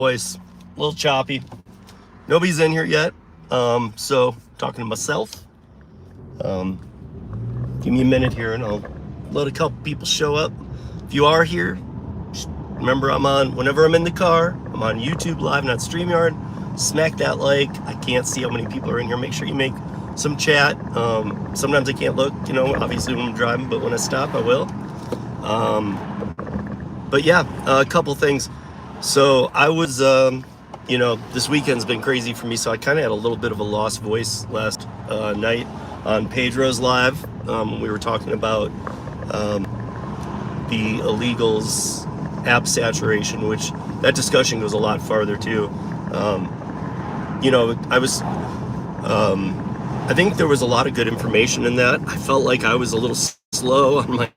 voice, a little choppy. Nobody's in here yet, so talking to myself. Give me a minute here and I'll let a couple people show up. If you are here, remember whenever I'm in the car, I'm on YouTube Live, not StreamYard. Smack that like. I can't see how many people are in here. Make sure you make some chat. Sometimes I can't look, obviously when I'm driving, but when I stop, I will. But yeah, a couple things. So I was, this weekend's been crazy for me, so I kind of had a little bit of a lost voice last night on Pedro's Live. We were talking about the illegals app saturation, which that discussion goes a lot farther too. I think there was a lot of good information in that. I felt like I was a little slow on my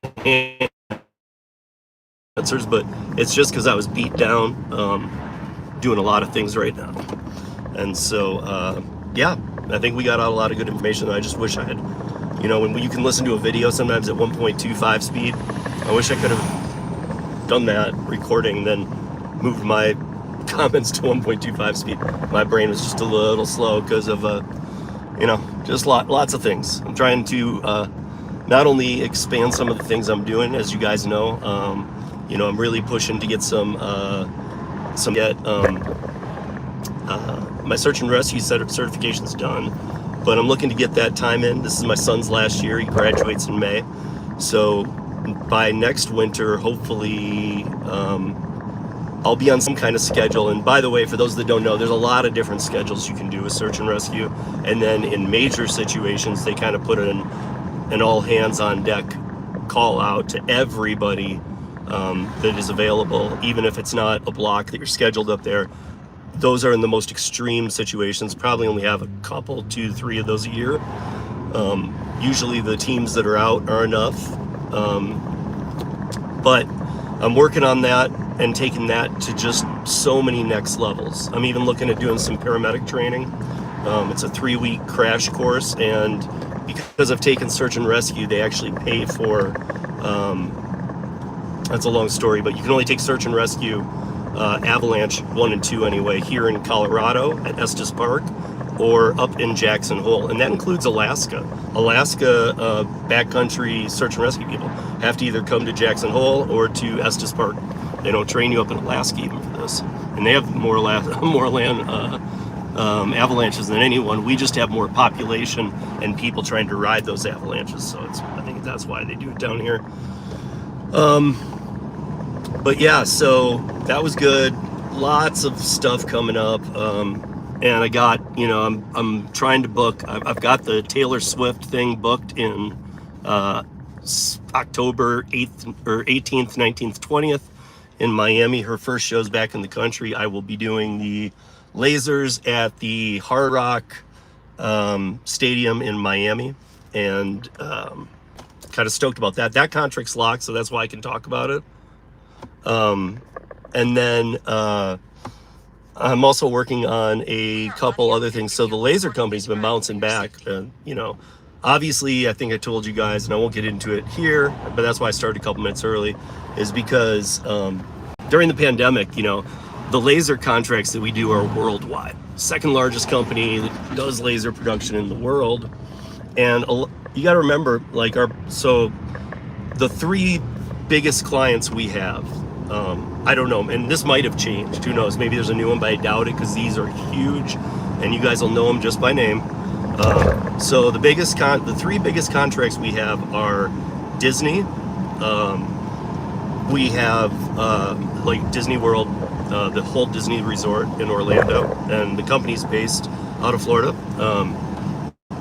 answers, but it's just because I was beat down doing a lot of things right now. And so, I think we got out a lot of good information. I just wish I had, when you can listen to a video sometimes at 1.25 speed, I wish I could have done that recording, then moved my comments to 1.25 speed. My brain was just a little slow because of, just lots of things. I'm trying to not only expand some of the things I'm doing, as you guys know, I'm really pushing to get my search and rescue certification's done, but I'm looking to get that time in. This is my son's last year. He graduates in May. So by next winter, hopefully, I'll be on some kind of schedule. And by the way, for those that don't know, there's a lot of different schedules you can do with search and rescue. And then in major situations, they kind of put an all hands on deck call out to everybody that is available, even if it's not a block that you're scheduled up there. Those are in the most extreme situations. Probably only have a couple, 2, 3 of those a year. Usually the teams that are out are enough. But I'm working on that and taking that to just so many next levels. I'm even looking at doing some paramedic training. It's a 3-week crash course, and because I've taken search and rescue, they actually pay for, that's a long story, but you can only take search and rescue avalanche 1 and 2 anyway, here in Colorado at Estes Park or up in Jackson Hole, and that includes Alaska. Backcountry search and rescue people have to either come to Jackson Hole or to Estes Park. They don't train you up in Alaska even for this, and they have more land avalanches than anyone. We just have more population and people trying to ride those avalanches, so I think that's why they do it down here. But yeah, so that was good. Lots of stuff coming up. And I got, I'm trying to book, I've got the Taylor Swift thing booked in October 8th or 18th, 19th, 20th in Miami. Her first show's back in the country. I will be doing the lasers at the Hard Rock Stadium in Miami, and kind of stoked about that. That contract's locked, so that's why I can talk about it. And then I'm also working on a couple other things. So the laser company's been bouncing back. Obviously, I think I told you guys, and I won't get into it here, but that's why I started a couple minutes early, is because during the pandemic, the laser contracts that we do are worldwide. Second largest company that does laser production in the world. And you got to remember, so the 3 biggest clients we have, I don't know, and this might have changed, who knows, maybe there's a new one, but I doubt it, because these are huge and you guys will know them just by name. So the 3 biggest contracts we have are Disney. We have Disney World, the whole Disney resort in Orlando, and the company's based out of Florida.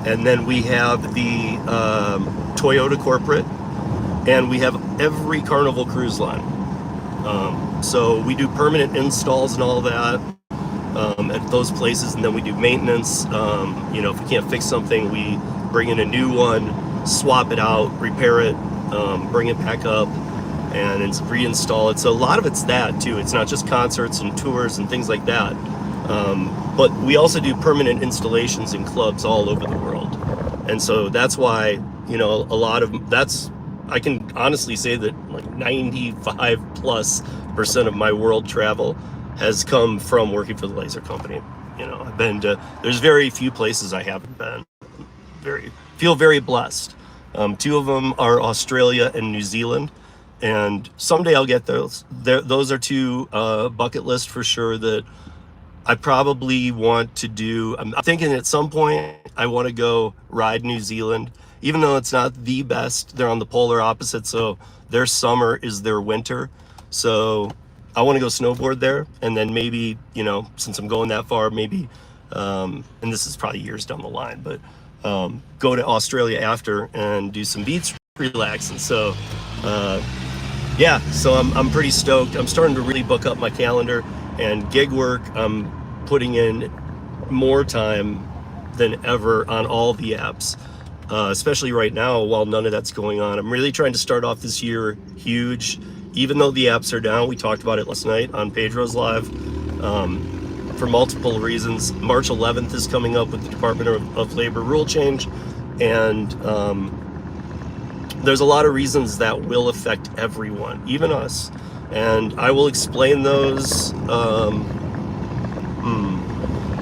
And then we have the Toyota corporate, and we have every Carnival cruise line. So we do permanent installs and all that at those places, and then we do maintenance. If we can't fix something, we bring in a new one, swap it out, repair it, bring it back up, and reinstall it. So a lot of it's that too. It's not just concerts and tours and things like that. But we also do permanent installations in clubs all over the world. And so that's why, a lot of I can honestly say that 95+% of my world travel has come from working for the laser company. You know, I've been to, there's very few places I haven't been. Feel very blessed. Two of them are Australia and New Zealand, and someday I'll get those. Those are two bucket list for sure that I probably want to do. I'm thinking at some point I want to go ride New Zealand, even though it's not the best. They're on the polar opposite, so their summer is their winter. So I want to go snowboard there, and then maybe, you know, since I'm going that far, maybe, and this is probably years down the line, but go to Australia after and do some beach relaxing. So yeah, so I'm pretty stoked. I'm starting to really book up my calendar, and gig work, I'm putting in more time than ever on all the apps, especially right now while none of that's going on. I'm really trying to start off this year huge, even though the apps are down. We talked about it last night on Pedro's Live, for multiple reasons. March 11th is coming up with the Department of Labor rule change, and there's a lot of reasons that will affect everyone, even us, and I will explain those.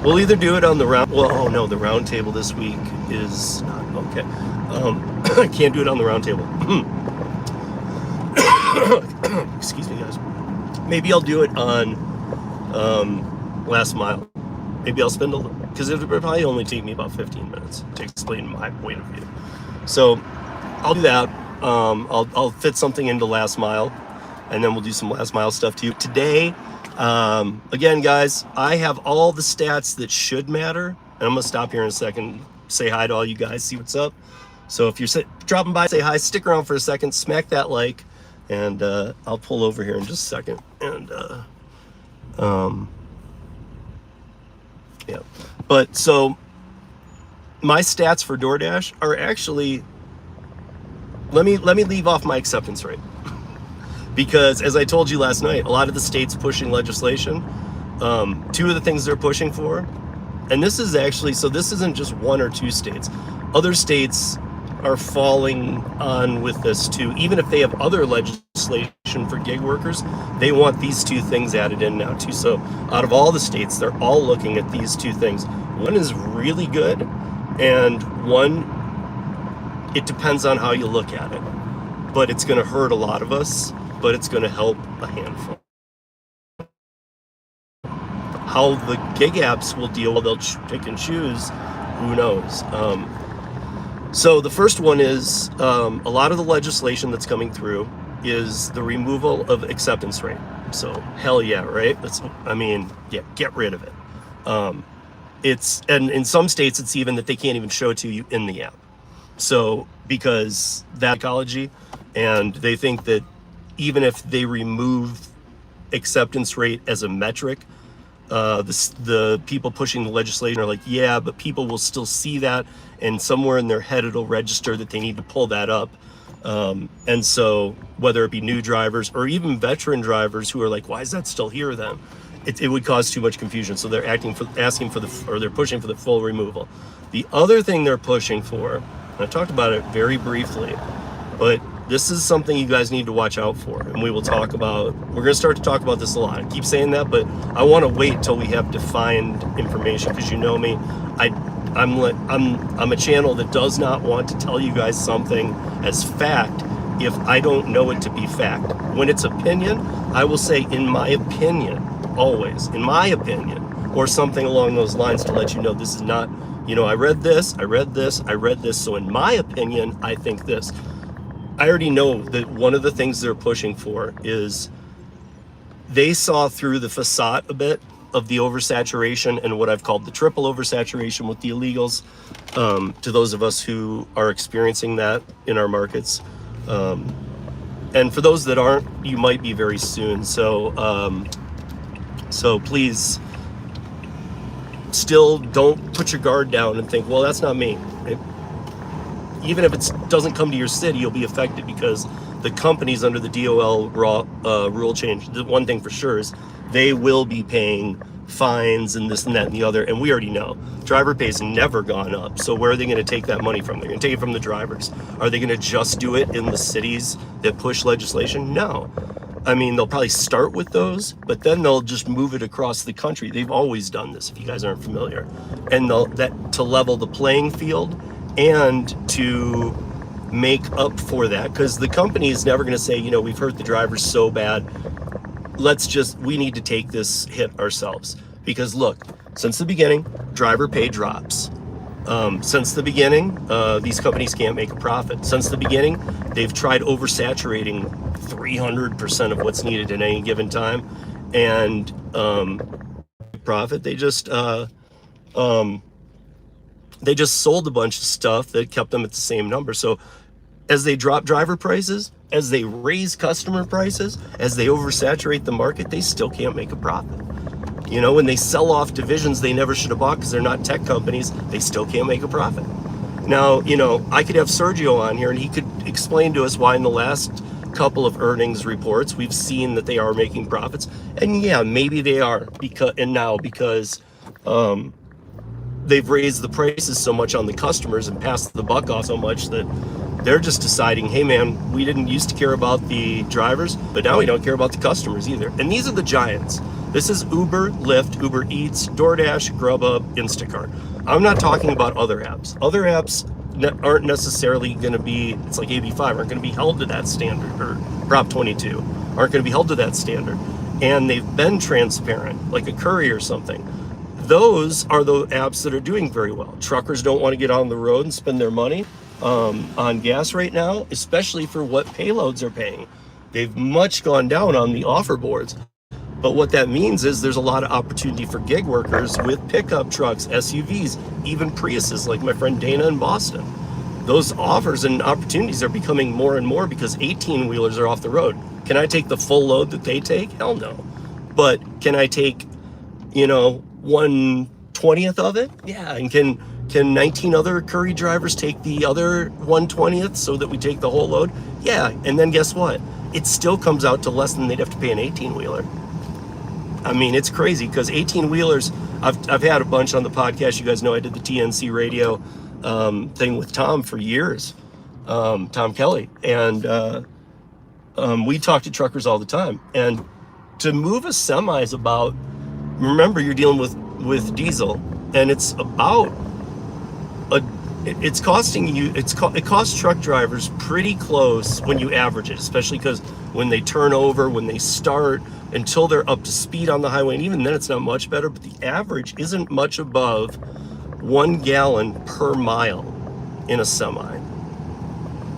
We'll either do it on the round, well, oh no, the round table this week is not, okay. I can't do it on the round table. Excuse me, guys. Maybe I'll do it on last mile. Maybe I'll spend a little, because it would probably only take me about 15 minutes to explain my point of view. So I'll do that. I'll fit something into last mile, and then we'll do some last mile stuff too. Today, again, guys, I have all the stats that should matter, and I'm gonna stop here in a second, say hi to all you guys, see what's up. So if you're dropping by, say hi, stick around for a second, smack that like, and I'll pull over here in just a second. And yeah, but so my stats for Doordash are actually, let me leave off my acceptance rate, because as I told you last night, a lot of the states pushing legislation, two of the things they're pushing for, and this is actually, so this isn't just one or two states, other states are falling on with this too. Even if they have other legislation for gig workers, they want these two things added in now too. So out of all the states, they're all looking at these two things. One is really good, and one, it depends on how you look at it, but it's going to hurt a lot of us, but it's going to help a handful. How the gig apps will deal, they'll pick and choose, who knows. So the first one is, a lot of the legislation that's coming through is the removal of acceptance rate. So hell yeah, right? I mean, yeah, get rid of it. And in some states, it's even that they can't even show it to you in the app. So because that ecology, and they think that even if they remove acceptance rate as a metric, the people pushing the legislation are like, yeah, but people will still see that, and somewhere in their head it'll register that they need to pull that up. And so whether it be new drivers or even veteran drivers who are like, why is that still here then? It would cause too much confusion. So they're they're pushing for the full removal. The other thing they're pushing for, and I talked about it very briefly, but this is something you guys need to watch out for, and we will talk about, we're going to start to talk about this a lot. I keep saying that, but I want to wait till we have defined information, because you know me, I'm a channel that does not want to tell you guys something as fact if I don't know it to be fact. When it's opinion, I will say, in my opinion, always, in my opinion, or something along those lines to let you know this is not, you know, I read this, so in my opinion, I think this. I already know that one of the things they're pushing for is, they saw through the facade a bit of the oversaturation and what I've called the triple oversaturation with the illegals, to those of us who are experiencing that in our markets. And for those that aren't, you might be very soon. So, so please, still don't put your guard down and think, well, that's not me. Even if it doesn't come to your city, you'll be affected, because the companies under the DOL rule change, the one thing for sure is they will be paying fines and this and that and the other, and we already know driver pay's never gone up. So where are they going to take that money from? They're going to take it from the drivers. Are they going to just do it in the cities that push legislation? No. I mean, they'll probably start with those, but then they'll just move it across the country. They've always done this, if you guys aren't familiar. And to level the playing field and to make up for that, because the company is never going to say, we've hurt the drivers so bad, we need to take this hit ourselves. Because look, since the beginning, driver pay drops. Since the beginning, these companies can't make a profit. Since the beginning, they've tried oversaturating 300% of what's needed at any given time, and profit. They just sold a bunch of stuff that kept them at the same number. So as they drop driver prices, as they raise customer prices, as they oversaturate the market, they still can't make a profit. When they sell off divisions they never should have bought because they're not tech companies, they still can't make a profit. Now, I could have Sergio on here and he could explain to us why in the last couple of earnings reports we've seen that they are making profits. And yeah, maybe they are because they've raised the prices so much on the customers and passed the buck off so much that they're just deciding, hey man, we didn't used to care about the drivers, but now we don't care about the customers either. And these are the giants. This is Uber, Lyft, Uber Eats, Doordash, Grubhub, Instacart. I'm not talking about other apps. Other apps aren't necessarily going to be, it's like AB5, aren't going to be held to that standard, or Prop 22, aren't going to be held to that standard. And they've been transparent, like a Curry or something. Those are the apps that are doing very well. Truckers don't want to get on the road and spend their money on gas right now, especially for what payloads are paying. They've much gone down on the offer boards. But what that means is there's a lot of opportunity for gig workers with pickup trucks, SUVs, even Priuses, like my friend Dana in Boston. Those offers and opportunities are becoming more and more because 18-wheelers are off the road. Can I take the full load that they take? Hell no. But can I take, 1/20th of it? Yeah. And can 19 other Curry drivers take the other 1/20th so that we take the whole load? Yeah. And then guess what? It still comes out to less than they'd have to pay an 18-wheeler. I mean, it's crazy because 18-wheelers, I've had a bunch on the podcast. You guys know I did the TNC radio thing with Tom for years, Tom Kelly. And we talk to truckers all the time. And to move a semi is about, remember, you're dealing with diesel, and it's about, it costs truck drivers pretty close when you average it, especially because when they turn over, when they start, until they're up to speed on the highway, and even then it's not much better, but the average isn't much above 1 gallon per mile in a semi.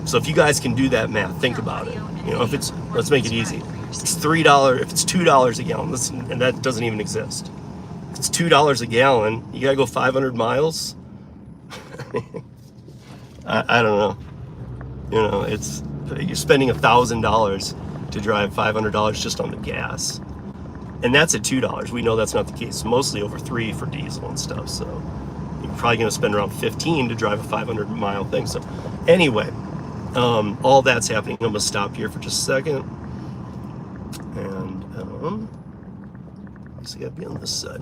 So if you guys can do that math, think about it. If it's, let's make it easy. It's $3, if it's $2 a gallon, and that doesn't even exist. If it's $2 a gallon, you gotta go 500 miles. I don't know. You're spending $1,000 to drive $500 just on the gas, and that's at $2. We know that's not the case. Mostly over $3 for diesel and stuff. So you're probably going to spend around $15 to drive a 500-mile thing. So anyway, all that's happening. I'm going to stop here for just a second, and I guess I got to be on this side.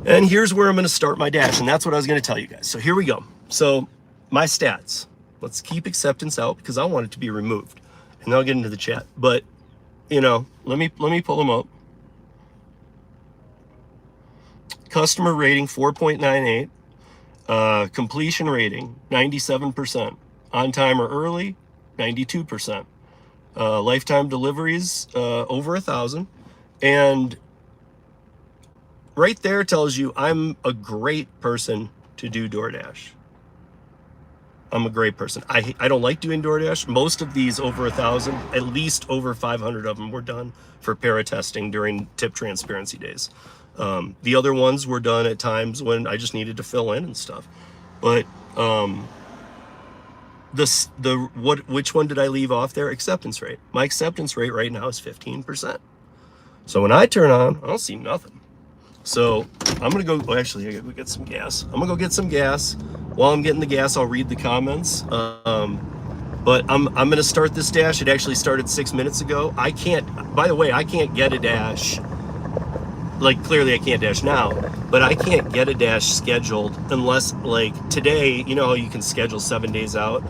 And here's where I'm going to start my dash, and that's what I was going to tell you guys. So here we go. So my stats. Let's keep acceptance out because I want it to be removed. And then I'll get into the chat. But, let me pull them up. Customer rating, 4.98. Completion rating, 97%. On time or early, 92%. Lifetime deliveries, over 1,000. And right there tells you I'm a great person to do Doordash. I'm a great person. I don't like doing Doordash. Most of these over 1,000, at least over 500 of them were done for para testing during tip transparency days. The other ones were done at times when I just needed to fill in and stuff. But which one did I leave off there? Acceptance rate. My acceptance rate right now is 15%. So when I turn on, I don't see nothing. So I'm gonna go. Actually, I gotta get some gas. I'm gonna go get some gas. While I'm getting the gas, I'll read the comments. But I'm gonna start this dash. It actually started 6 minutes ago. I can't. By the way, I can't get a dash. Like clearly, I can't dash now. But I can't get a dash scheduled unless, like today, you know how you can schedule 7 days out.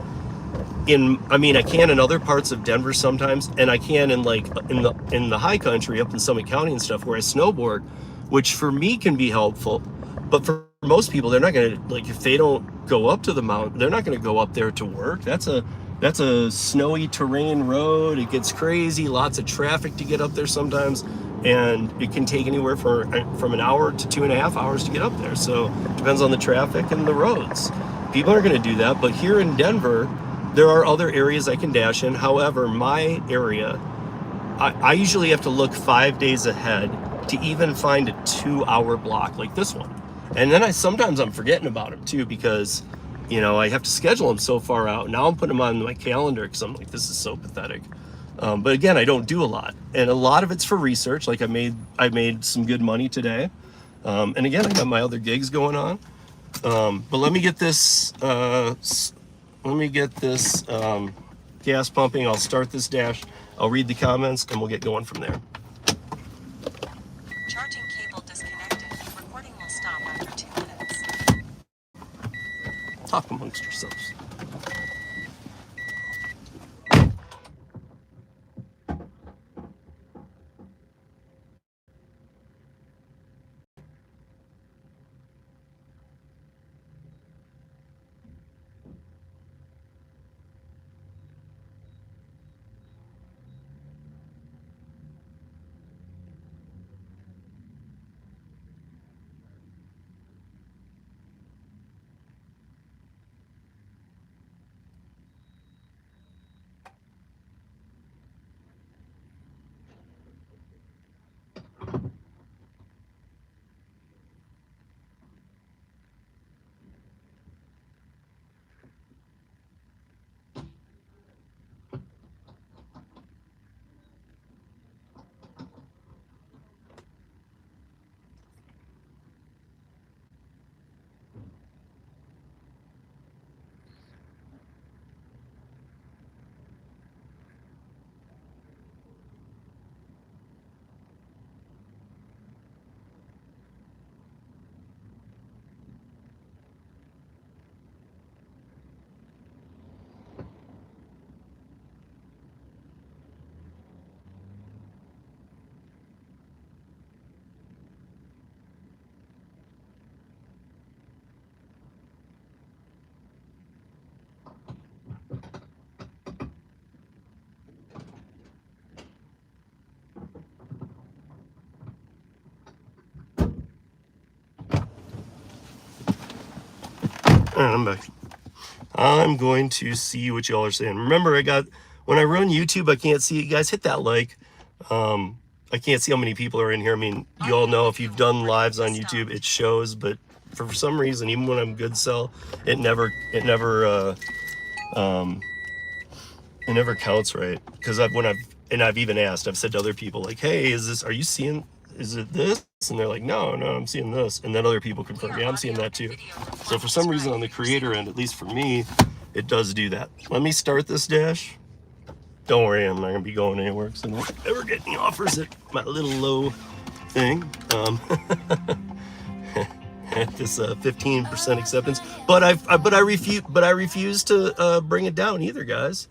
I mean, I can in other parts of Denver sometimes, and I can in like in the high country up in Summit County and stuff where I snowboard, which for me can be helpful. But for most people, they're not gonna, like, if they don't go up to the mountain, they're not gonna go up there to work. That's a snowy terrain road. It gets crazy, lots of traffic to get up there sometimes, and it can take anywhere from an hour to 2.5 hours to get up there. So it depends on the traffic and the roads. People aren't going to do that, but here in Denver, there are other areas I can dash in. However, my area, I usually have to look 5 days ahead to even find a 2-hour block like this one. And then sometimes I'm forgetting about them too, because, you know, I have to schedule them so far out. Now I'm putting them on my calendar because I'm like, this is so pathetic. But again, I don't do a lot, and a lot of it's for research. Like I made some good money today, and again, I got my other gigs going on. But let me get this gas pumping. I'll start this dash. I'll read the comments, and we'll get going from there. Charging cable disconnected. Recording will stop after 2 minutes. Talk amongst yourselves. All right, I'm back. I'm going to see what y'all are saying. Remember, when I run YouTube, I can't see you guys. Hit that like. I can't see how many people are in here. I mean, you all know if you've done lives on YouTube, it shows, but for some reason, even when I'm good sell, it never counts right. Because I've even asked, I've said to other people, like, hey, are you seeing, is it this? And they're like, no, I'm seeing this. And then other people confirm, yeah, I'm seeing that too. So for some reason on the creator end, at least for me, it does do that. Let me start this dash. Don't worry, I'm not gonna be going anywhere because I don't ever get any offers at my little low thing. At this 15% acceptance, but I refuse to bring it down either, guys,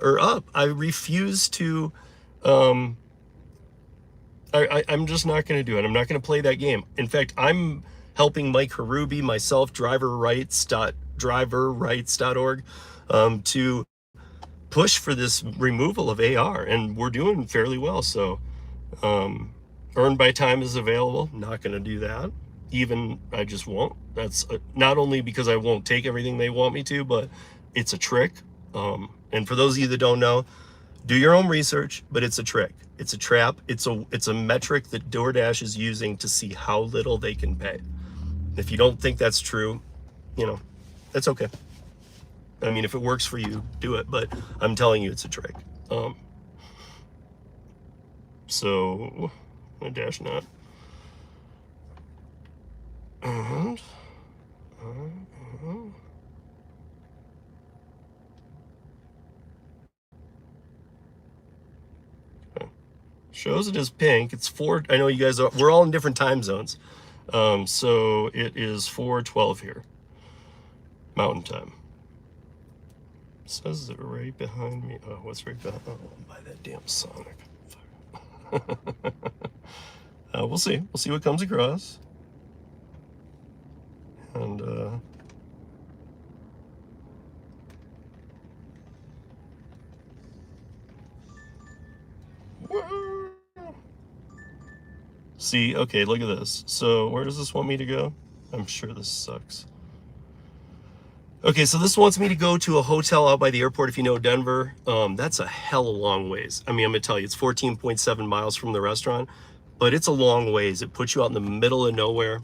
or up. I refuse to. I'm just not going to do it. I'm not going to play that game. In fact, I'm helping Mike Harubi, myself, driverrights.org, to push for this removal of AR, and we're doing fairly well. So, earn by time is available. Not going to do that. Even I just won't. That's not only because I won't take everything they want me to, but it's a trick. And for those of you that don't know, do your own research, but it's a trick. It's a trap. It's a metric that Doordash is using to see how little they can pay. If you don't think that's true, you know, that's okay. I mean, if it works for you, do it, but I'm telling you it's a trick. So my dash not. And shows it as pink. It's 4. I know you guys are. We're all in different time zones. So it is 4:12 here, Mountain Time. says they're right behind me. Oh, what's right behind? Oh, by that damn Sonic. We'll see. We'll see what comes across. And see, okay, look at this. So where does this want me to go? I'm sure this sucks. Okay, so this wants me to go to a hotel out by the airport. If you know Denver, that's a hell of a long ways. I mean, I'm gonna tell you, it's 14.7 miles from the restaurant, but it's a long ways. It puts you out in the middle of nowhere.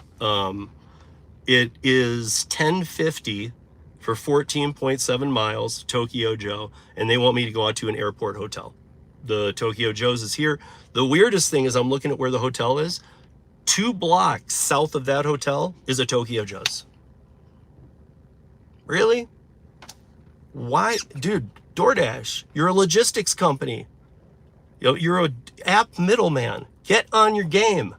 It is $10.50 for 14.7 miles, Tokyo Joe, and they want me to go out to an airport hotel. The Tokyo Joe's is here. The weirdest thing is I'm looking at where the hotel is. 2 blocks south of that hotel is a Tokyo Joe's. Really? Why? Dude, Doordash, you're a logistics company. You're an app middleman. Get on your game.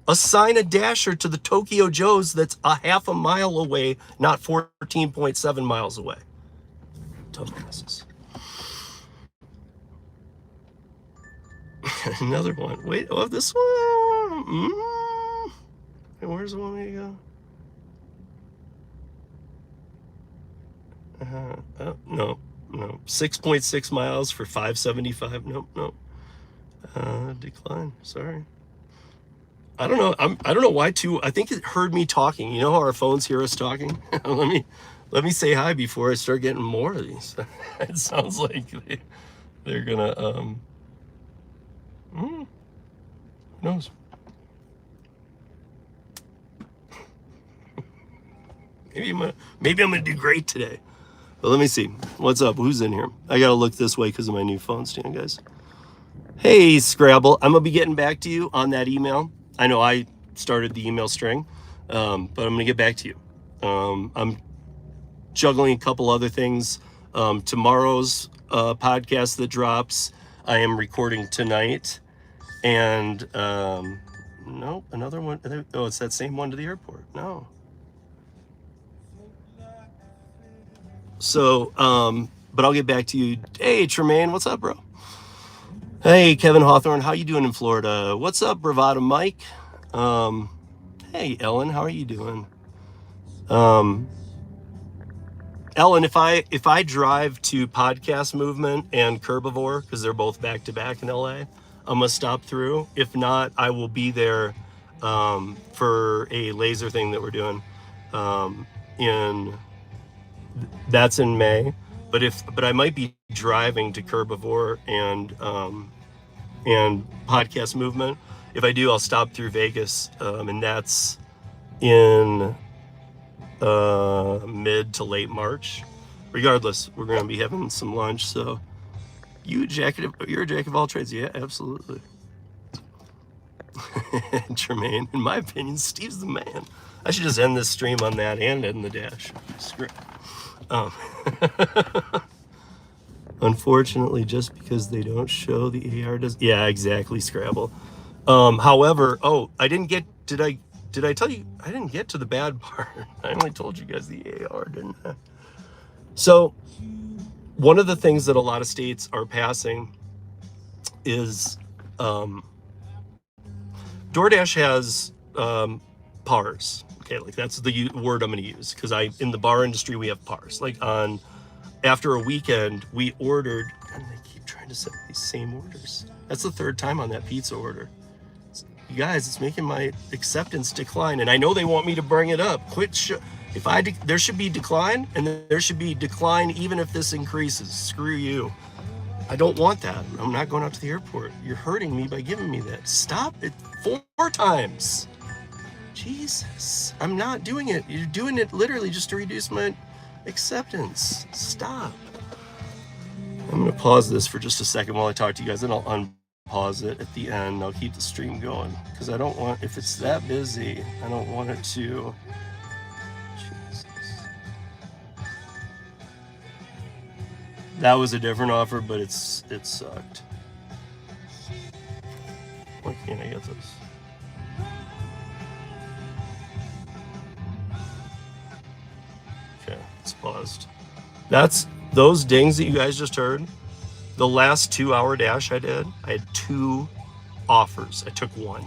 Assign a dasher to the Tokyo Joe's that's a half a mile away, not 14.7 miles away. Dumbasses. Another one. Wait, oh, this one. Where's the one we go? Oh, no. 6.6 miles for 575. Nope. Decline. Sorry. I don't know. I don't know why too. I think it heard me talking. You know how our phones hear us talking? let me say hi before I start getting more of these. It sounds like they're gonna who knows? Maybe I'm gonna do great today. But let me see. What's up? Who's in here? I gotta look this way because of my new phone stand, guys. Hey, Scrabble. I'm gonna be getting back to you on that email. I know I started the email string, but I'm gonna get back to you. I'm juggling a couple other things. Tomorrow's podcast that drops, I am recording tonight, and nope, another one. Oh, it's that same one to the airport. No. So, but I'll get back to you. Hey, Tremaine, what's up, bro? Hey, Kevin Hawthorne, how you doing in Florida? What's up, Bravado Mike? Hey, Ellen, how are you doing? Ellen, if I drive to Podcast Movement and Curbivore, because they're both back to back in LA, I'm gonna stop through. If not, I will be there for a laser thing that we're doing. That's in May, but I might be driving to Curbivore and Podcast Movement. If I do, I'll stop through Vegas, and that's in mid to late March. Regardless, we're going to be having some lunch. So you're a jack of all trades. Yeah, absolutely. Tremaine, in my opinion, Steve's the man. I should just end this stream on that and end the dash. Screw. Unfortunately, just because they don't show the AR does. Yeah, exactly, Scrabble. However, did I tell you? I didn't get to the bad part. I only told you guys the AR, didn't I? So one of the things that a lot of states are passing is DoorDash has PARs. Okay, like that's the word I'm going to use because in the bar industry we have PARs. Like after a weekend we ordered, and they keep trying to send these same orders. That's the third time on that pizza order. You guys, it's making my acceptance decline, and I know they want me to bring it up. There should be decline, and there should be decline even if this increases. Screw you. I don't want that. I'm not going out to the airport. You're hurting me by giving me that. Stop it 4 times. Jesus, I'm not doing it. You're doing it literally just to reduce my acceptance. Stop. I'm gonna pause this for just a second while I talk to you guys, and I'll unpause it at the end. I'll keep the stream going because I don't want, if it's that busy, I don't want it to. Jesus. That was a different offer, but it sucked. Why can't I get this? Okay, it's paused. That's those dings that you guys just heard, the last 2-hour dash I did, I had 2 offers. I took 1.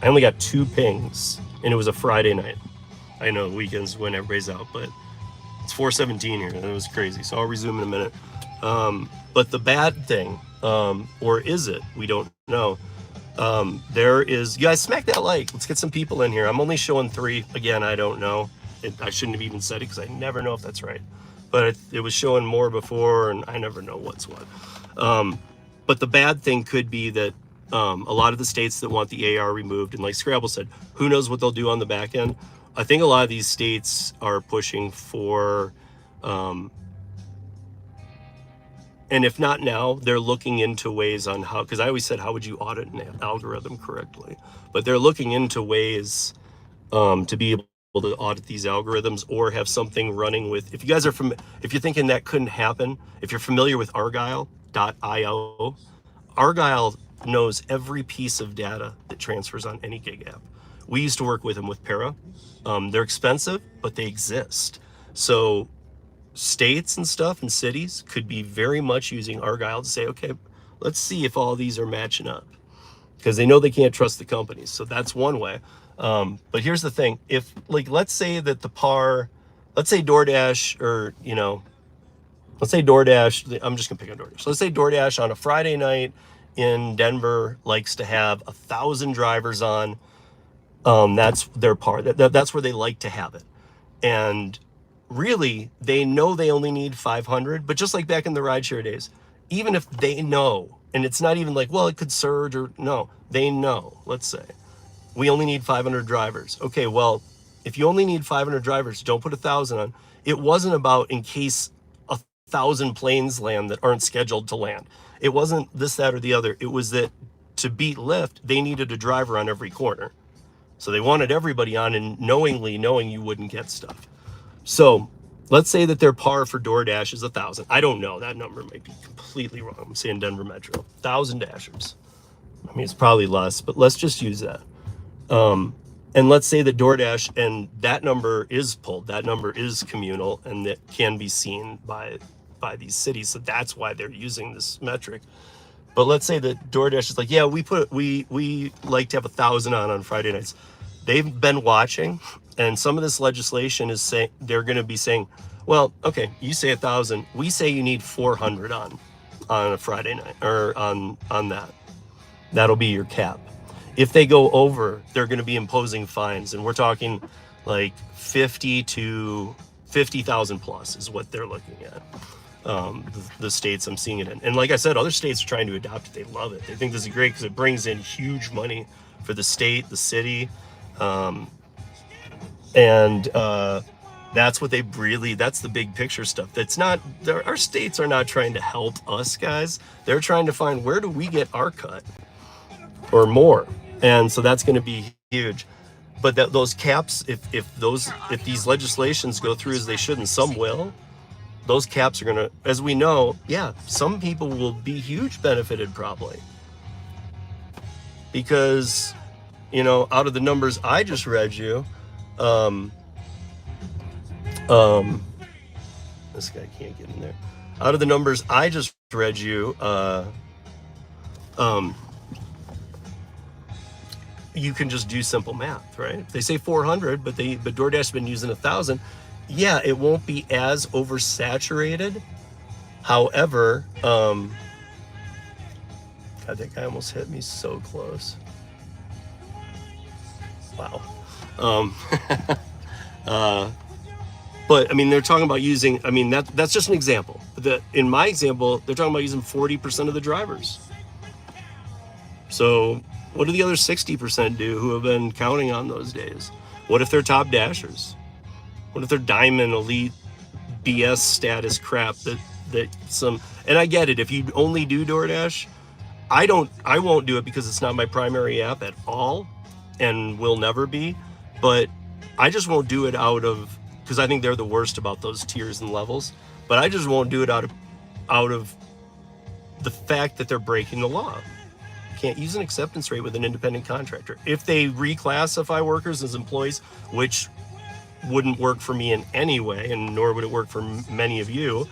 I only got 2 pings, and it was a Friday night. I know weekends when everybody's out, but it's 4:17 here, and it was crazy. So I'll resume in a minute. But the bad thing, or is it? We don't know. There is, you guys smack that like. Let's get some people in here. I'm only showing 3. Again, I don't know. I shouldn't have even said it because I never know if that's right. But it was showing more before, and I never know what's what. But the bad thing could be that a lot of the states that want the AR removed, and like Scrabble said, who knows what they'll do on the back end. I think a lot of these states are pushing for, and if not now, they're looking into ways on how, because I always said, how would you audit an algorithm correctly? But they're looking into ways to be able to audit these algorithms or have something running with, if you guys are from, if you're thinking that couldn't happen, if you're familiar with Argyle.io, Argyle knows every piece of data that transfers on any gig app. We used to work with them with Para. They're expensive, but they exist. So states and stuff and cities could be very much using Argyle to say, okay, let's see if all these are matching up, because they know they can't trust the companies. So that's one way. But here's the thing. If, like, let's say that the par, let's say DoorDash, or, you know, let's say DoorDash, I'm just gonna pick on DoorDash. Let's say DoorDash on a Friday night in Denver likes to have 1,000 drivers on. That's their par. That's where they like to have it. And really, they know they only need 500, but just like back in the rideshare days, even if they know, and it's not even like, well, it could surge, or no, they know, let's say, we only need 500 drivers. Okay, well, if you only need 500 drivers, don't put 1,000 on. It wasn't about in case 1,000 planes land that aren't scheduled to land. It wasn't this, that, or the other. It was that to beat Lyft, they needed a driver on every corner. So they wanted everybody on, and knowingly knowing you wouldn't get stuff. So let's say that their par for DoorDash is 1,000. I don't know. That number might be completely wrong. I'm saying Denver Metro. 1,000 dashers. I mean, it's probably less, but let's just use that. And let's say that DoorDash, and that number is pulled. That number is communal, and that can be seen by these cities. So that's why they're using this metric. But let's say that DoorDash is like, yeah, we like to have 1,000 on Friday nights. They've been watching, and some of this legislation is saying, they're going to be saying, well, okay, you say 1,000, we say you need 400 on a Friday night, or on that. That'll be your cap. If they go over, they're going to be imposing fines, and we're talking like 50 to 50,000 plus is what they're looking at. The states I'm seeing it in. And like I said, other states are trying to adopt it. They love it. They think this is great because it brings in huge money for the state, the city. That's what they really, that's the big picture stuff. That's not, our states are not trying to help us, guys. They're trying to find, where do we get our cut or more? And so that's going to be huge. But those caps, if these legislations go through as they should, and some will, those caps are going to, as we know, yeah, some people will be huge benefited probably. Because, you know, out of the numbers I just read you, this guy can't get in there. Out of the numbers I just read you, you can just do simple math, right? They say 400, but DoorDash has been using 1,000. Yeah, it won't be as oversaturated. However, God, that guy almost hit me so close. Wow. But I mean, they're talking about using, I mean, that's just an example. In my example, they're talking about using 40% of the drivers. So what do the other 60% do who have been counting on those days? What if they're top dashers? What if they're diamond, elite, BS status crap that some, and I get it. If you only do DoorDash, I won't do it because it's not my primary app at all and will never be, but I just won't do it out of, because I think they're the worst about those tiers and levels, but I just won't do it out of the fact that they're breaking the law. Can't use an acceptance rate with an independent contractor. If they reclassify workers as employees, which wouldn't work for me in any way, and nor would it work for many of you,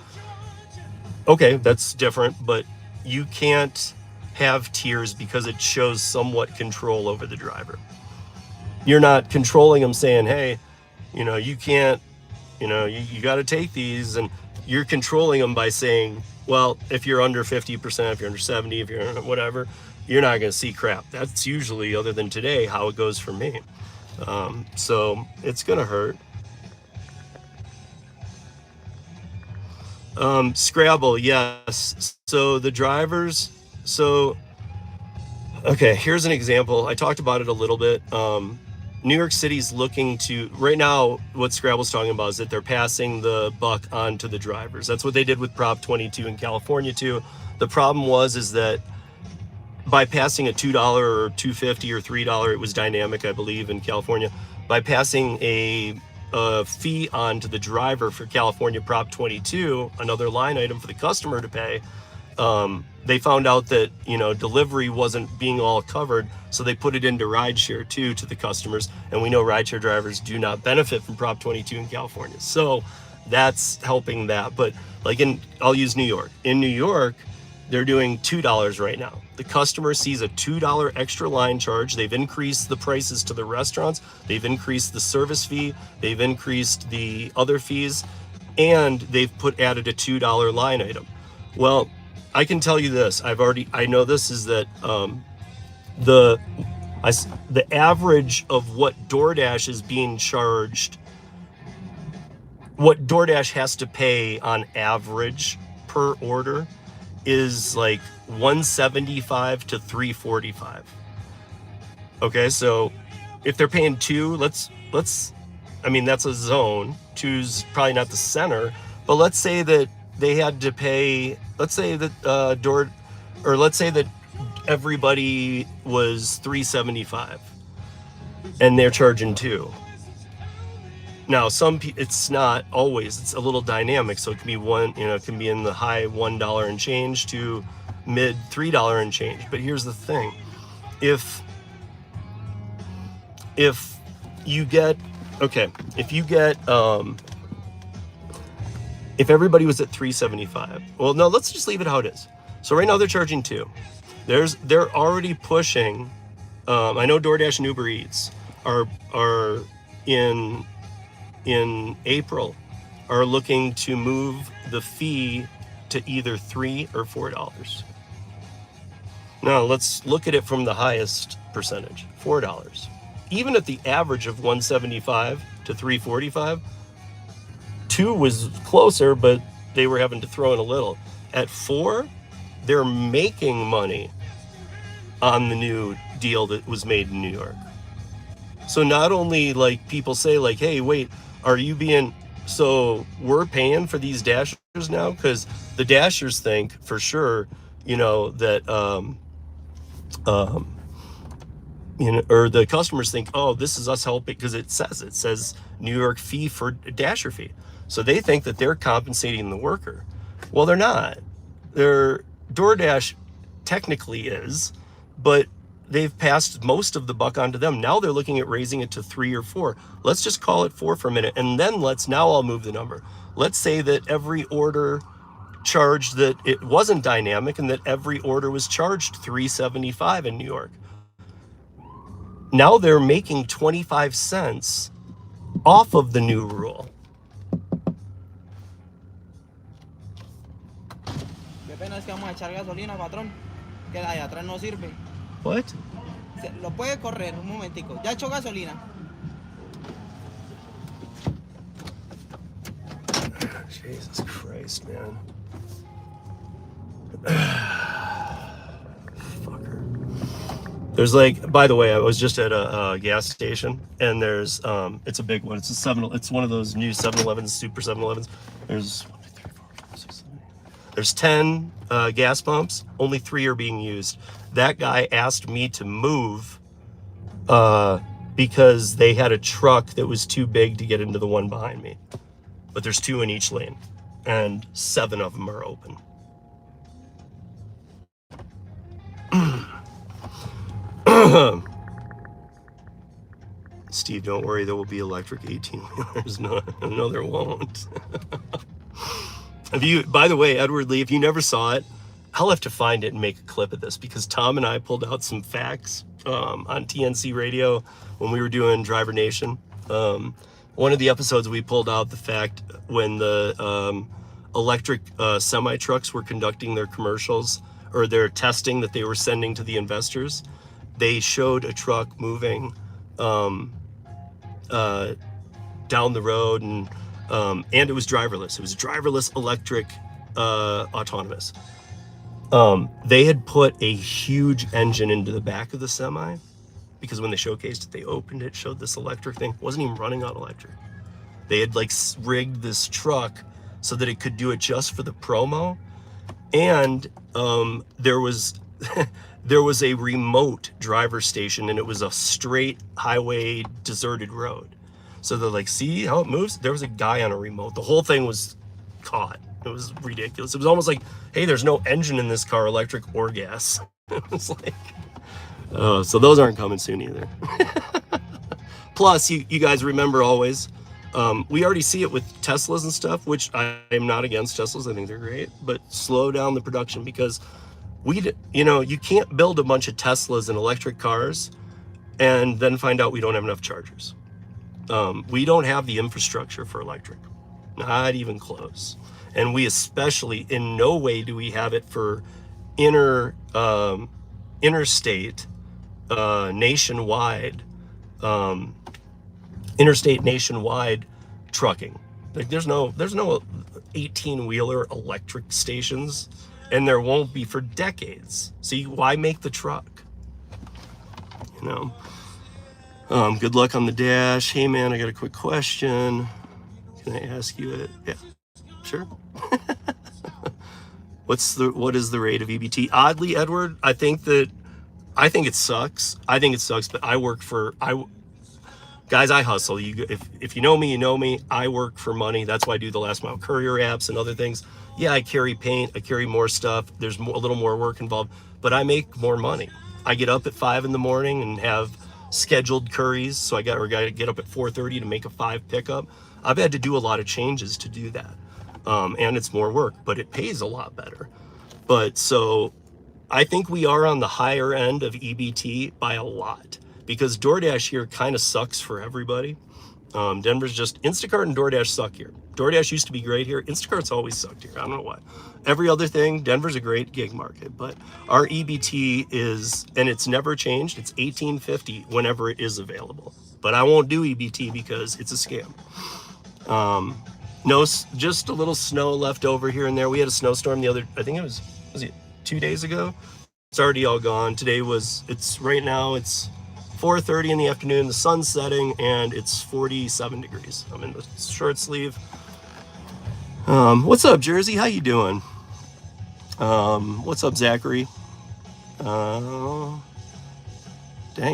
Okay, that's different, but you can't have tiers because it shows somewhat control over the driver. You're not controlling them saying, hey, you can't, you got to take these, and you're controlling them by saying, well, if you're under 50%, if you're under 70, if you're whatever, you're not going to see crap. That's usually, other than today, how it goes for me. So it's going to hurt. Scrabble, yes. So the drivers, okay, here's an example. I talked about it a little bit. New York City's looking to, right now, what Scrabble's talking about is that they're passing the buck on to the drivers. That's what they did with Prop 22 in California too. The problem is that by passing a $2 or $2.50 or $3, it was dynamic, I believe, in California, by passing a fee on to the driver for California Prop 22, another line item for the customer to pay, they found out that, delivery wasn't being all covered, so they put it into Rideshare too to the customers, and we know Rideshare drivers do not benefit from Prop 22 in California. So that's helping that. But I'll use New York. In New York, they're doing $2 right now. The customer sees a $2 extra line charge. They've increased the prices to the restaurants. They've increased the service fee. They've increased the other fees, and they've added a $2 line item. Well, I can tell you this. I know this is that the average of what Doordash is being charged, what Doordash has to pay on average per order is like $175 to $345. Okay, so if they're paying $2, that's a zone. $2's probably not the center, but let's say that they had to pay, let's say that everybody was $375 and they're charging $2. Now, it's not always, it's a little dynamic. So it can be it can be in the high $1 and change to mid $3 and change. But here's the thing. If everybody was at $375, well, no, let's just leave it how it is. So right now they're charging $2. They're already pushing. I know DoorDash and Uber Eats are in April are looking to move the fee to either $3 or $4. Now let's look at it from the highest percentage, $4. Even at the average of $175 to $345, $2 was closer, but they were having to throw in a little. At $4, they're making money on the new deal that was made in New York. So not only people say hey, wait, so we're paying for these dashers now? Because the dashers think for sure, that, or the customers think, oh, this is us helping, because it says New York fee for dasher fee. So they think that they're compensating the worker. Well, they're not. DoorDash technically is, but they've passed most of the buck onto them. Now they're looking at raising it to 3 or 4. Let's just call it 4 for a minute. And then I'll move the number. Let's say that every order charged, that it wasn't dynamic, and that every order was charged $3.75 in New York. Now they're making 25 cents off of the new rule. Qué pena es que vamos a echar gasolina, patrón. Que allá atrás no sirve. What? Lo puede correr un momentico. Ya echó gasolina. Jesus Christ, man. Fucker. There's by the way, I was just at a gas station, and there's it's a big one. It's one of those new 7-Elevens, super 7-Elevens. There's 10 gas pumps. Only 3 are being used. That guy asked me to move because they had a truck that was too big to get into the one behind me. But there's 2 in each lane, and 7 of them are open. Steve, don't worry, there will be electric 18-wheelers. No, there won't. By the way, Edward Lee, if you never saw it, I'll have to find it and make a clip of this because Tom and I pulled out some facts on TNC radio when we were doing Driver Nation. One of the episodes we pulled out the fact when the electric semi trucks were conducting their commercials or their testing that they were sending to the investors. They showed a truck moving down the road, and it was driverless. It was driverless electric autonomous. They had put a huge engine into the back of the semi because when they showcased it, they opened it, showed this electric thing. It wasn't even running on electric. They had like rigged this truck so that it could do it just for the promo. And there was there was a remote driver station, and it was a straight highway, deserted road. So they're like, see how it moves? There was a guy on a remote. The whole thing was caught. It was ridiculous. It was almost like, hey, there's no engine in this car, electric or gas. It was like, oh, so those aren't coming soon either. Plus, you guys remember always, we already see it with Teslas and stuff, which I am not against Teslas. I think they're great, but slow down the production because you can't build a bunch of Teslas and electric cars and then find out we don't have enough chargers. We don't have the infrastructure for electric, not even close. And we especially, in no way do we have it for interstate, nationwide trucking. Like there's no 18-wheeler electric stations, and there won't be for decades. So why make the truck? Good luck on the dash. Hey man, I got a quick question. Can I ask you it? Yeah, sure. What is the rate of EBT? Oddly, Edward, I think it sucks. But guys, I hustle. If you know me, you know me. I work for money. That's why I do the last mile courier apps and other things. Yeah, I carry paint. I carry more stuff. There's a little more work involved, but I make more money. I get up at 5 in the morning and have scheduled curries. So I got to get up at 4:30 to make a 5 pickup. I've had to do a lot of changes to do that. And it's more work, but it pays a lot better. But so I think we are on the higher end of EBT by a lot because DoorDash here kind of sucks for everybody. Denver's just, Instacart and DoorDash suck here. DoorDash used to be great here. Instacart's always sucked here. I don't know why. Every other thing, Denver's a great gig market, but our EBT is, and it's never changed. It's $18.50 whenever it is available. But I won't do EBT because it's a scam. No, just a little snow left over here and there. We had a snowstorm I think it was it 2 days ago? It's already all gone. Right now it's 4:30 in the afternoon, the sun's setting, and it's 47 degrees. I'm in the short sleeve. What's up, Jersey? How you doing? What's up, Zachary? Dang,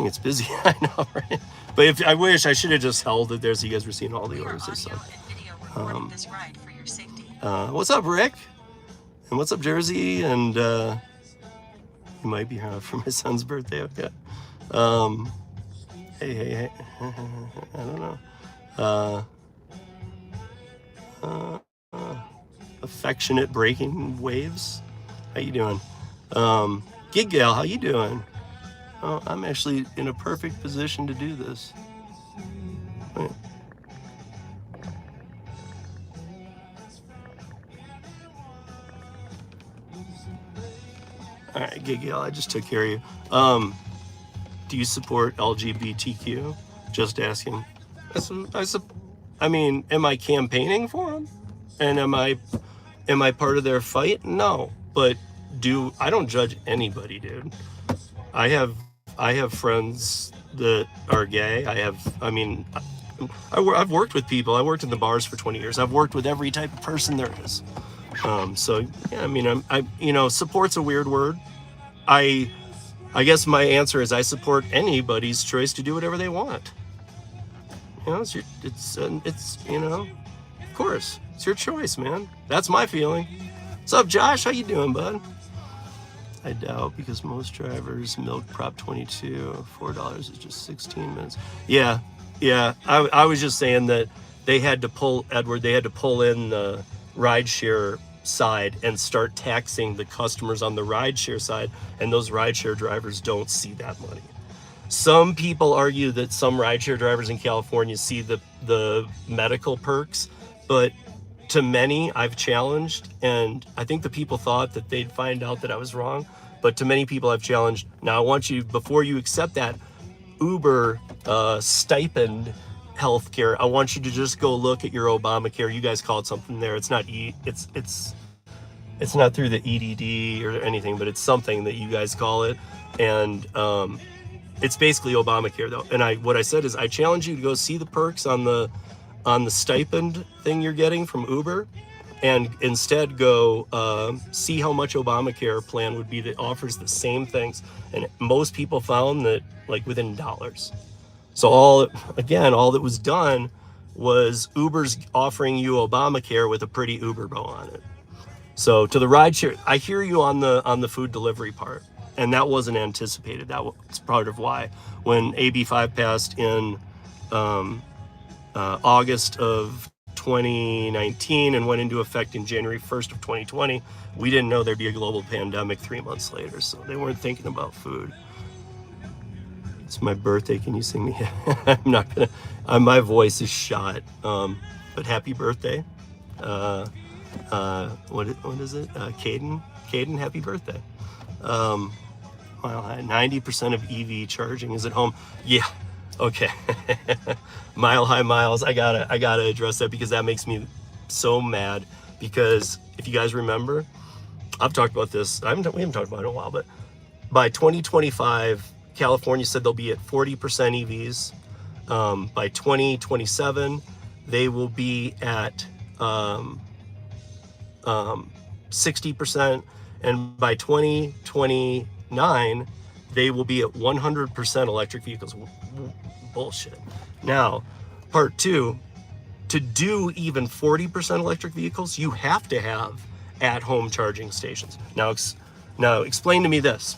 it's busy. I know, right? But I wish I should have just held it there so you guys were seeing all the orders and stuff. This ride for your safety. What's up, Rick? And what's up, Jersey? And you might be here for my son's birthday. Okay. Hey. I don't know. Affectionate breaking waves. How you doing? Gig Gal, how you doing? Oh, I'm actually in a perfect position to do this. Wait. All right, Gig Gal, I just took care of you. Do you support LGBTQ? Just asking. I mean, am I campaigning for them? And am I part of their fight? No, but I don't judge anybody, dude. I have friends that are gay. I've worked with people. I worked in the bars for 20 years. I've worked with every type of person there is. So yeah, I mean, support's a weird word. I guess my answer is I support anybody's choice to do whatever they want. Of course, it's your choice, man. That's my feeling. What's up, Josh? How you doing, bud? I doubt, because most drivers milk Prop 22. $4 is just 16 minutes. Yeah. I was just saying that they had to pull in the rideshare side and start taxing the customers on the rideshare side, and those rideshare drivers don't see that money. Some people argue that some rideshare drivers in California see the medical perks, but to many I've challenged, and I think the people thought that they'd find out that I was wrong, but to many people I've challenged. Now I want you, before you accept that Uber stipend healthcare, I want you to just go look at your Obamacare. You guys call it something there. It's not it's not through the EDD or anything, but it's something that you guys call it, and it's basically Obamacare though. And what I said is I challenge you to go see the perks on the stipend thing you're getting from Uber, and instead go see how much Obamacare plan would be that offers the same things. And most people found that like within dollars. So all that was done was Uber's offering you Obamacare with a pretty Uber bow on it. So to the rideshare, I hear you on the food delivery part, and that wasn't anticipated. That was part of why when AB5 passed in August of 2019 and went into effect in January 1st of 2020, we didn't know there'd be a global pandemic 3 months later, so they weren't thinking about food. It's my birthday. Can you sing me? I'm not gonna. My voice is shot. But happy birthday. What is it? Caden, happy birthday. Mile High. 90% of EV charging is at home. Yeah. Okay. Mile High Miles. I gotta address that because that makes me so mad. Because if you guys remember, I've talked about this. We haven't talked about it in a while, but by 2025. California said they'll be at 40% EVs. By 2027, they will be at 60%. And by 2029, they will be at 100% electric vehicles. Bullshit. Now, part two, to do even 40% electric vehicles, you have to have at-home charging stations. Now explain to me this.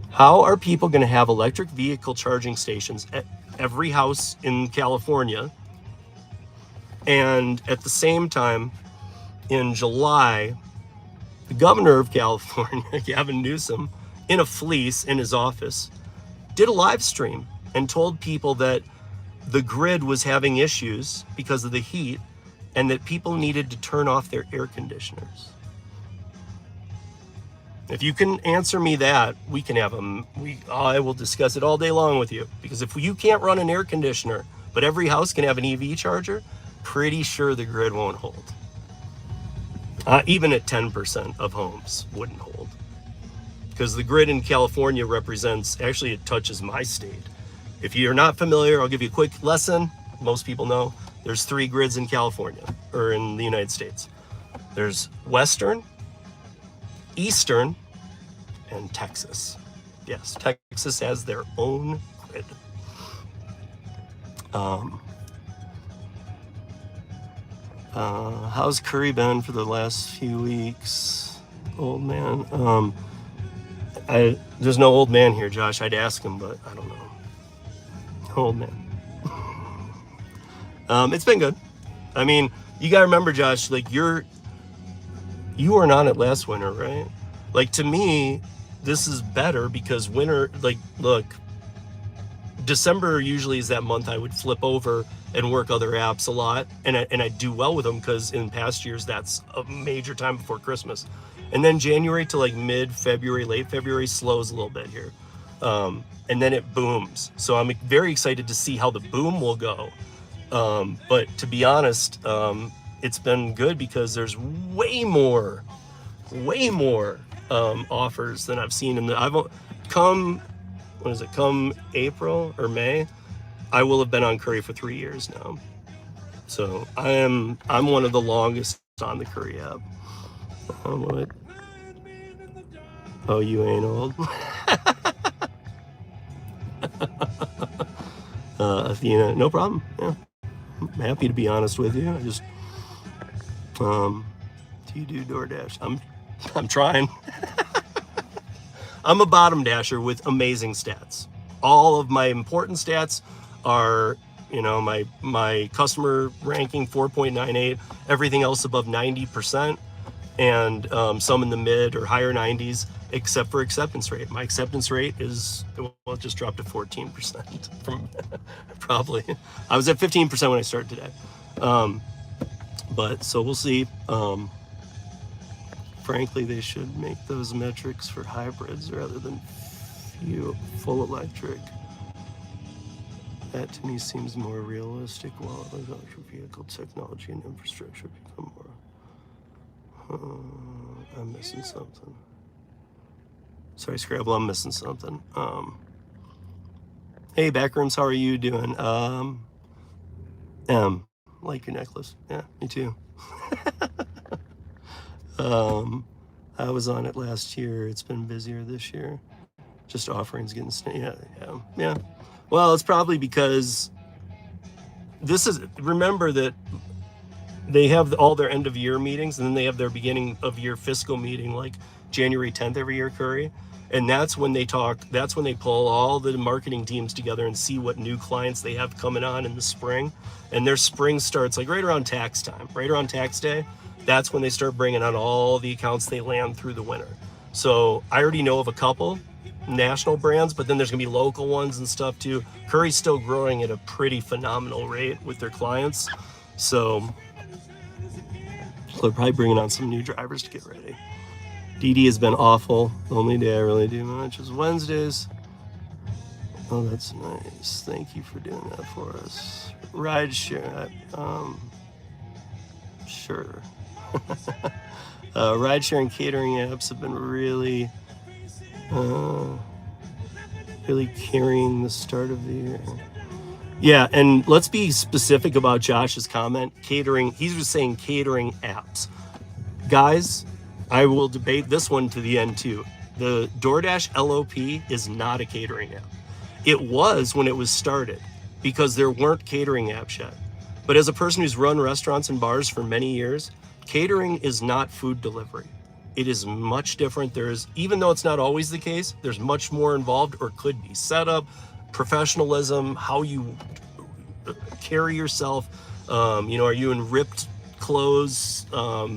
How are people going to have electric vehicle charging stations at every house in California? And at the same time, in July, the governor of California, Gavin Newsom, in a fleece in his office, did a live stream and told people that the grid was having issues because of the heat and that people needed to turn off their air conditioners. If you can answer me that, we can have I will discuss it all day long with you. Because if you can't run an air conditioner, but every house can have an EV charger, pretty sure the grid won't hold. Even at 10% of homes wouldn't hold. Because the grid in California actually it touches my state. If you're not familiar, I'll give you a quick lesson. Most people know there's 3 grids in California, or in the United States. There's Western, Eastern, and Texas. Yes, Texas has their own grid. How's Curry been for the last few weeks? Old man. There's no old man here, Josh. I'd ask him, but I don't know. Old man. It's been good. I mean, you gotta remember, Josh, like you were not at last winter, right? Like, to me, this is better because winter, like, look, December usually is that month I would flip over and work other apps a lot, and I do well with them because in past years that's a major time before Christmas. And then January to like mid-February, late February slows a little bit here, and then it booms. So I'm very excited to see how the boom will go. But to be honest, it's been good because there's way more offers than I've seen come April or May, I will have been on Curry for 3 years now. So I'm one of the longest on the Curry app. What? Oh, you ain't old. Athena, no problem. Yeah, I'm happy to be honest with you. I just do you do Doordash? I'm trying. I'm a bottom dasher with amazing stats. All of my important stats are You know, my customer ranking 4.98, everything else above 90%, and some in the mid or higher 90s, except for acceptance rate. My acceptance rate is, well, it just dropped to 14% from probably. I was at 15% when I started today. But so we'll see. Frankly, they should make those metrics for hybrids rather than full electric. That to me seems more realistic while electric vehicle technology and infrastructure become more. I'm missing something. Sorry, Scrabble, I'm missing something. Hey, Backrooms, how are you doing? Like your necklace. Yeah, me too. I was on it last year. It's been busier this year. Just offerings getting, yeah. Well, it's probably because remember that they have all their end of year meetings, and then they have their beginning of year fiscal meeting, like January 10th every year, Curry. And that's when they pull all the marketing teams together and see what new clients they have coming on in the spring. And their spring starts like right around tax time, right around tax day. That's when they start bringing on all the accounts they land through the winter. So I already know of a couple national brands, but then there's gonna be local ones and stuff too. Curry's still growing at a pretty phenomenal rate with their clients. So they're probably bringing on some new drivers to get ready. DD has been awful. The only day I really do much is Wednesdays. Oh, that's nice. Thank you for doing that for us. Rideshare. Sure. Rideshare and catering apps have been really carrying the start of the year. Yeah, and let's be specific about Josh's comment. Catering, he was saying catering apps. Guys, I will debate this one to the end too. The DoorDash LOP is not a catering app. It was when it was started because there weren't catering apps yet. But as a person who's run restaurants and bars for many years, catering is not food delivery. It is much different. Even though it's not always the case, there's much more involved or could be setup, professionalism, how you carry yourself. Are you in ripped clothes,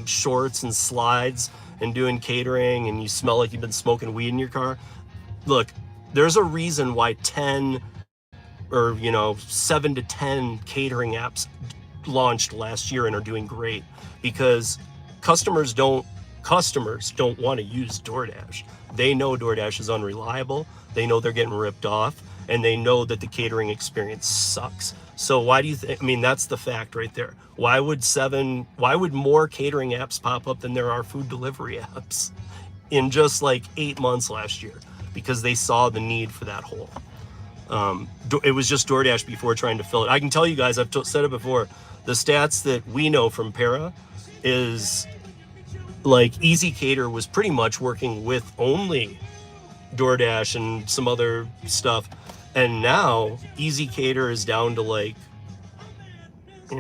shorts and slides and doing catering and you smell like you've been smoking weed in your car? Look, there's a reason why 10 or 7 to 10 catering apps launched last year and are doing great, because customers don't want to use DoorDash. They know DoorDash is unreliable. They know they're getting ripped off, and they know that the catering experience sucks. So why do you think, that's the fact right there. Why would more catering apps pop up than there are food delivery apps in just like 8 months last year? Because they saw the need for that hole. It was just DoorDash before trying to fill it. I can tell you guys, I've said it before, the stats that we know from Para is like Easy Cater was pretty much working with only DoorDash and some other stuff. And now Easy Cater is down to like, I'm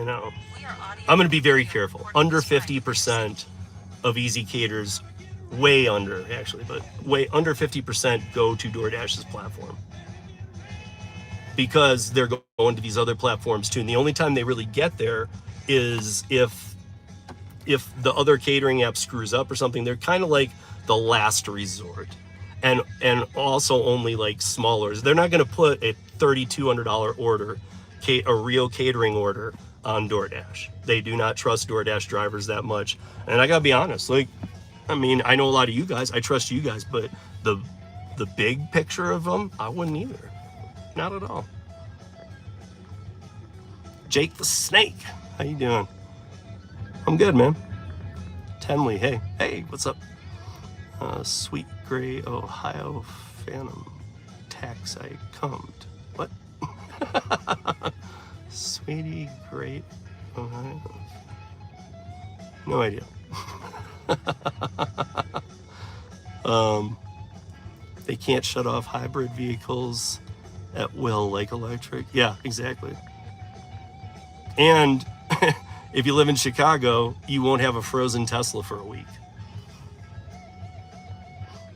going to be very careful. Under 50% of Easy Cater's, way under actually, but way under 50% go to DoorDash's platform. Because they're going to these other platforms too. And the only time they really get there is if the other catering app screws up or something. They're kind of like the last resort. And also only like smaller. They're not going to put a $3,200 order, a real catering order, on DoorDash. They do not trust DoorDash drivers that much. And I gotta be honest, I know a lot of you guys, I trust you guys, but the big picture of them, I wouldn't either. Not at all. Jake the Snake, how you doing? I'm good, man. Tenley, hey, what's up? Sweet Gray Ohio Phantom Tax I cummed. What? Sweetie Great Ohio. No idea. They can't shut off hybrid vehicles at will like electric. Yeah, exactly. And if you live in Chicago, you won't have a frozen Tesla for a week.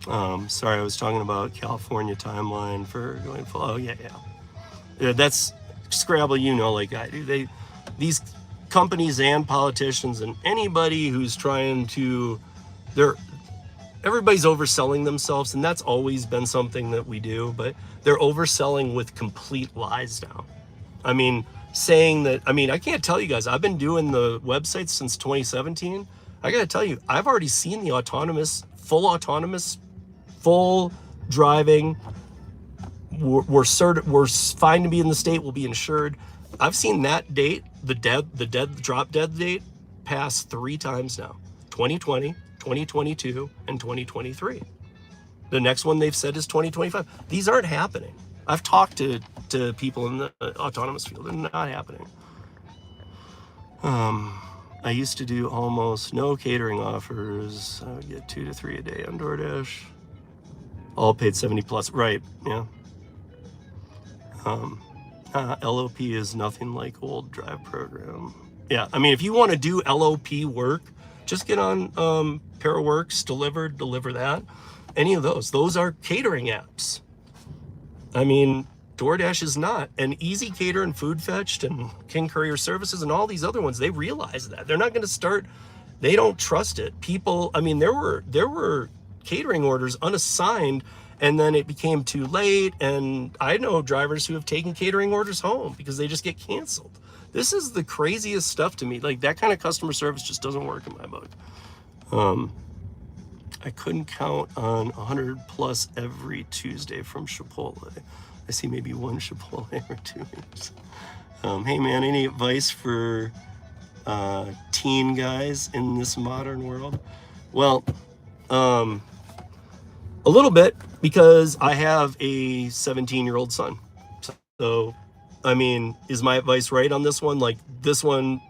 Sorry, I was talking about California timeline for going full. Oh, yeah. That's Scrabble, you know, like I do, these companies and politicians and anybody who's trying to, everybody's overselling themselves, and that's always been something that we do, but they're overselling with complete lies now. I mean, saying that, I mean, I can't tell you guys, I've been doing the websites since 2017. I gotta tell you, I've already seen the full driving. We're fine to be in the state, we'll be insured. I've seen that date, the drop dead date, pass 3 times now. 2020, 2022, and 2023. The next one they've said is 2025. These aren't happening. I've talked to people in the autonomous field. They're not happening. I used to do almost no catering offers. I would get 2 to 3 a day on Doordash. All paid 70 plus. Right, yeah. LOP is nothing like old drive program. Yeah, I mean, if you want to do LOP work, just get on Paraworks, deliver that. Any of those. Those are catering apps. I mean, DoorDash is not. And Easy Cater and Food Fetched and King Courier Services and all these other ones, they realize that. They're not going to start, they don't trust it. People, I mean, there were catering orders unassigned, and then it became too late. And I know drivers who have taken catering orders home because they just get canceled. This is the craziest stuff to me. Like, that kind of customer service just doesn't work in my book. I couldn't count on 100 plus every Tuesday from Chipotle. I see maybe one Chipotle every 2 weeks. Hey man, any advice for teen guys in this modern world? Well, a little bit, because I have a 17-year-old son. So, I mean, is my advice right on this one? Like, this one,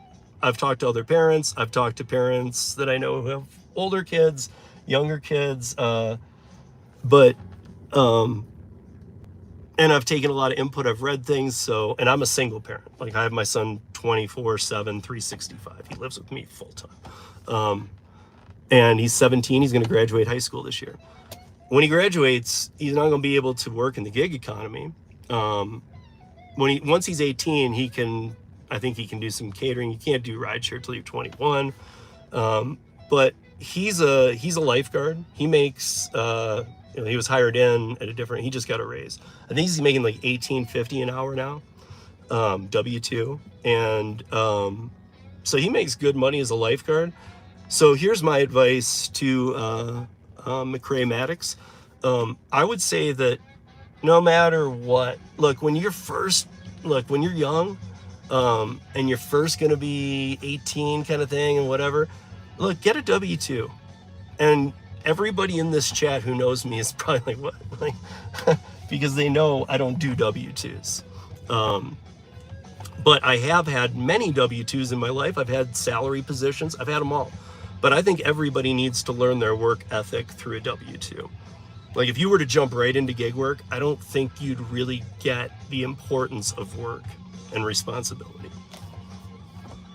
I've talked to other parents. I've talked to parents that I know who have older kids, younger kids, and I've taken a lot of input. I've read things. So, and I'm a single parent. Like, I have my son 24/7, 365. He lives with me full time. And he's 17. He's going to graduate high school this year. When he graduates, he's not going to be able to work in the gig economy. Once he's 18, I think he can do some catering. You can't do rideshare till you're 21. But he's a lifeguard. He makes, he was hired in at he just got a raise. I think he's making like $18.50 an hour now, W-2. And so he makes good money as a lifeguard. So here's my advice to McCrae Maddox. I would say that no matter what, when you're young, and you're first going to be 18 kind of thing and whatever, get a W-2. And everybody in this chat who knows me is probably like, what? Like, because they know I don't do W-2s. But I have had many W-2s in my life. I've had salary positions. I've had them all. But I think everybody needs to learn their work ethic through a W-2. Like, if you were to jump right into gig work, I don't think you'd really get the importance of work and responsibility.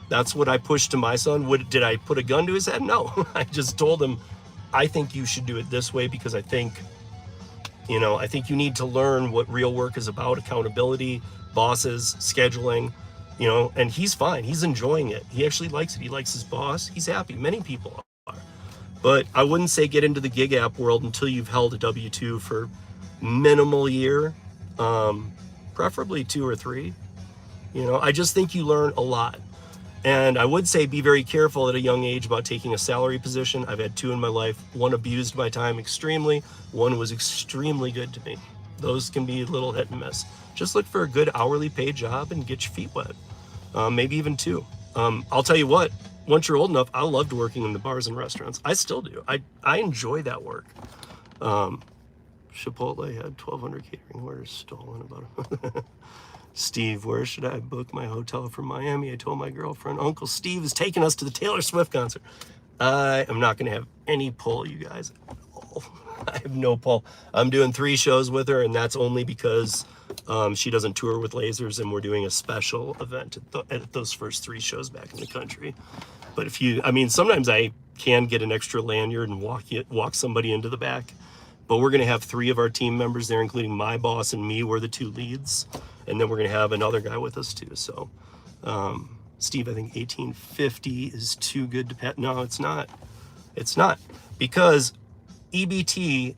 That's what I pushed to my son. Did I put a gun to his head? No. I just told him, I think you should do it this way, because I think you need to learn what real work is about: accountability, bosses, scheduling, and he's fine. He's enjoying it. He actually likes it. He likes his boss. He's happy. Many people are. But I wouldn't say get into the gig app world until you've held a W-2 for minimal year, preferably 2 or 3. I just think you learn a lot. And I would say be very careful at a young age about taking a salary position. I've had 2 in my life. One abused my time extremely. One was extremely good to me. Those can be a little hit and miss. Just look for a good hourly paid job and get your feet wet. Maybe even 2. I'll tell you what, once you're old enough, I loved working in the bars and restaurants. I still do. I enjoy that work. Chipotle had 1,200 catering orders stolen about Steve, where should I book my hotel for Miami? I told my girlfriend, Uncle Steve is taking us to the Taylor Swift concert. I am not going to have any pull, you guys. I have no pull. I'm doing 3 shows with her, and that's only because she doesn't tour with lasers, and we're doing a special event at those first 3 shows back in the country. But sometimes I can get an extra lanyard and walk somebody into the back. But we're going to have 3 of our team members there, including my boss and me. We're the 2 leads. and then we're going to have another guy with us too. So, Steve, I think 1850 is too good to pass. No, it's not. It's not, because EBT,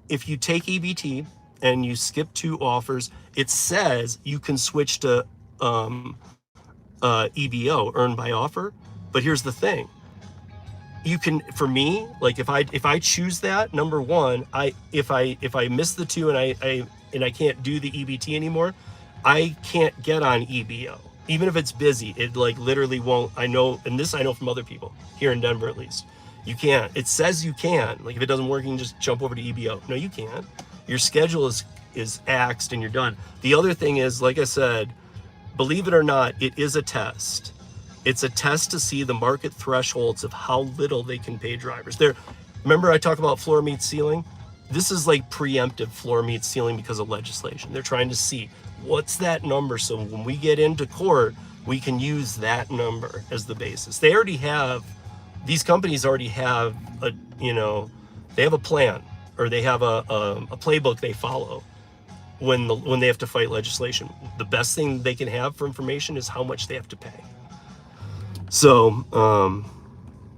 if you take EBT and you skip 2 offers, it says you can switch to EBO, earn by offer. But here's the thing. You can, for me, like if I choose that, number one, if I miss the 2 and I can't do the EBT anymore, I can't get on EBO. Even if it's busy, it like literally won't. I know, and this I know from other people here in Denver at least. You can't. It says you can. Like if it doesn't work, you can just jump over to EBO. No, you can't. Your schedule is axed and you're done. The other thing is, like I said, believe it or not, it is a test. It's a test to see the market thresholds of how little they can pay drivers. Remember I talked about floor meets ceiling? This is like preemptive floor meets ceiling because of legislation. They're trying to see what's that number, so when we get into court, we can use that number as the basis. They already have, these companies already have they have a plan, or they have a playbook they follow when they have to fight legislation. The best thing they can have for information is how much they have to pay. So,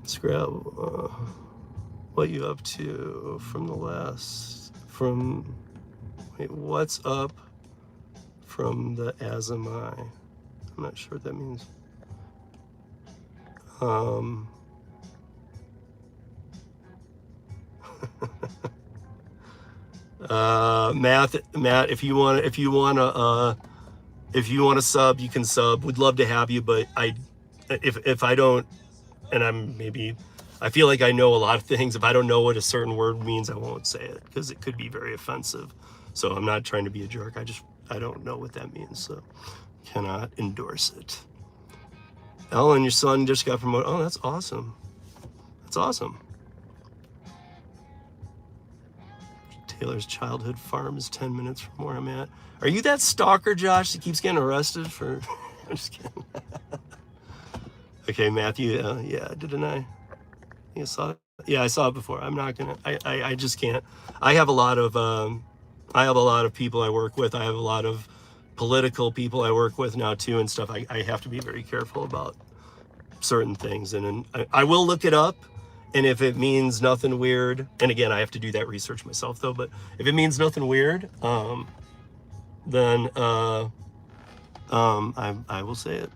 Scrab, what you up to from the last, what's up from the as am I? I'm not sure what that means. Matt, if you want to sub, you can sub. We'd love to have you, but if I don't, and I feel like I know a lot of things. If I don't know what a certain word means, I won't say it because it could be very offensive. So I'm not trying to be a jerk. I don't know what that means, so cannot endorse it. Ellen, your son just got promoted. Oh, that's awesome. That's awesome. Taylor's childhood farm is 10 minutes from where I'm at. Are you that stalker, Josh, that keeps getting arrested for... I'm just kidding. Okay, Matthew, yeah, didn't I? You saw it? Yeah, I saw it before. I'm not gonna, I just can't. I have a lot of people I work with. I have a lot of political people I work with now too and stuff. I have to be very careful about certain things. And I will look it up. And if it means nothing weird, and again, I have to do that research myself though, but if it means nothing weird, then I will say it.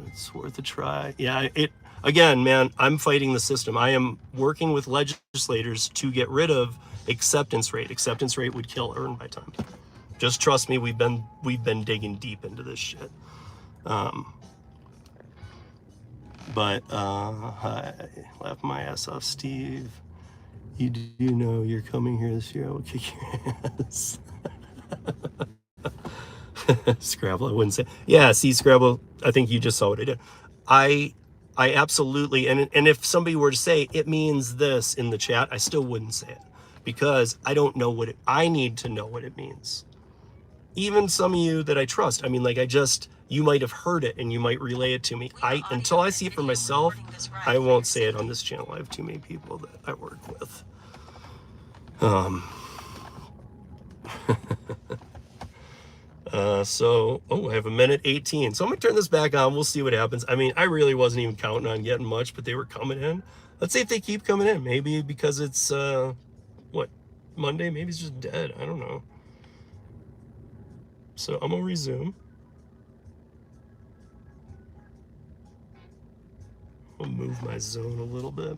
It's worth a try. Yeah, again, man, I'm fighting the system. I am working with legislators to get rid of acceptance rate. Acceptance rate would kill earn by time. Just trust me, we've been digging deep into this shit. But I laugh my ass off, Steve. You do know you're coming here this year. I will kick your ass. Scrabble, I wouldn't say. Yeah, see, Scrabble, I think you just saw what I did. I absolutely, and if somebody were to say it means this in the chat, I still wouldn't say it because I don't know what I need to know what it means. Even some of you that I trust, I mean, like you might have heard it and you might relay it to me. Until I see it for myself, I won't say it on this channel. I have too many people that I work with. I have 1:18. So I'm gonna turn this back on. We'll see what happens. I mean, I really wasn't even counting on getting much, but they were coming in. Let's see if they keep coming in. Maybe because it's, Monday? Maybe it's just dead. I don't know. So I'm gonna resume. I'll move my zone a little bit.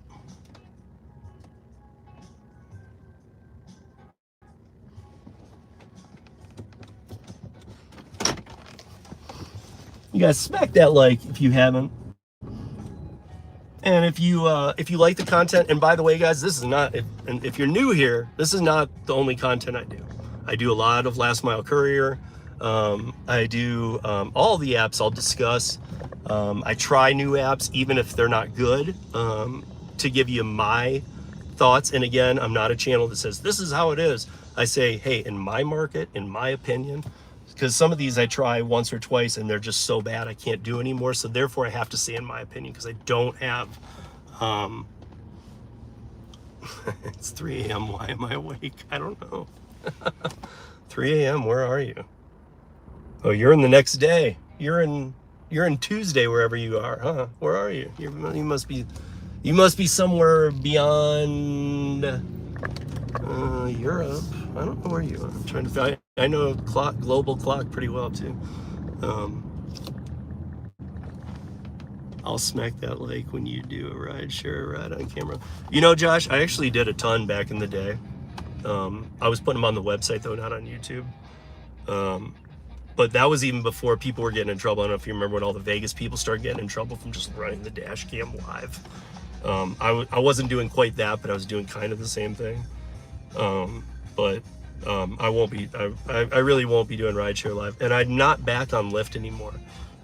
You guys smack that like if you haven't. And if you like the content, and by the way, guys, this is not, if you're new here, this is not the only content I do. I do a lot of last mile courier. I do all the apps I'll discuss. I try new apps, even if they're not good, to give you my thoughts. And again, I'm not a channel that says, this is how it is. I say, hey, in my market, in my opinion, because some of these I try once or twice and they're just so bad I can't do anymore. So therefore I have to say in my opinion, because I don't have, it's 3 a.m. Why am I awake? I don't know. 3 a.m. Where are you? Oh, you're in the next day. You're in Tuesday wherever you are, huh? Where are you? You must be somewhere beyond Europe. I don't know where you are. I'm trying to find. I know global clock pretty well too. I'll smack that like when you do a rideshare ride on camera. You know, Josh, I actually did a ton back in the day. I was putting them on the website though, not on YouTube. But that was even before people were getting in trouble. I don't know if you remember when all the Vegas people started getting in trouble from just running the dash cam live. I wasn't doing quite that, but I was doing kind of the same thing. I won't be. I really won't be doing rideshare live, and I'm not back on Lyft anymore.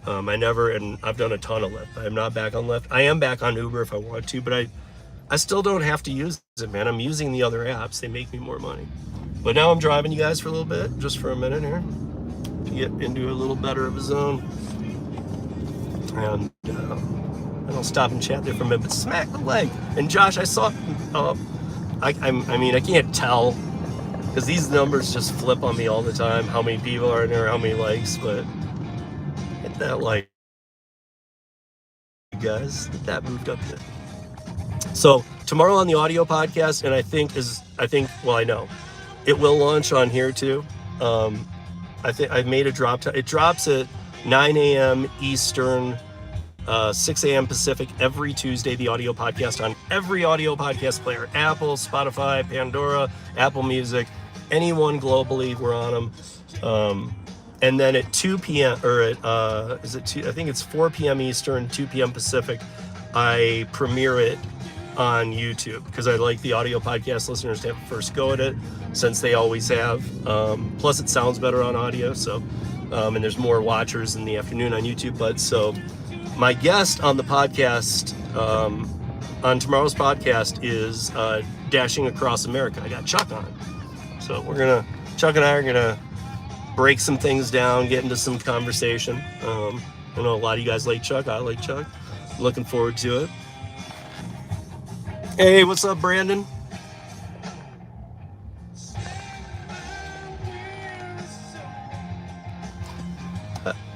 And I've done a ton of Lyft. I'm not back on Lyft. I am back on Uber if I want to, but I still don't have to use it, man. I'm using the other apps. They make me more money. But now I'm driving you guys for a little bit, just for a minute here, to get into a little better of a zone. And I'll stop and chat there for a minute, but smack the leg. And Josh, I saw, I can't tell, because these numbers just flip on me all the time, how many people are in there, how many likes, but hit that like, you guys, get that moved up there. So tomorrow on the audio podcast, and I know it will launch on here too. I think I made a drop time. It drops at 9 a.m. Eastern, 6 a.m. Pacific every Tuesday. The audio podcast on every audio podcast player: Apple, Spotify, Pandora, Apple Music, anyone globally. We're on them. And then at 2 p.m. or at I think it's 4 p.m. Eastern, 2 p.m. Pacific, I premiere it on YouTube because I like the audio podcast listeners to have a first go at it, since they always have. Plus, it sounds better on audio. So, and there's more watchers in the afternoon on YouTube. But so, my guest on the podcast, on tomorrow's podcast, is Dashing Across America. I got Chuck on. So Chuck and I are gonna break some things down, get into some conversation. I know a lot of you guys like Chuck. I like Chuck. Looking forward to it. Hey, what's up, Brandon?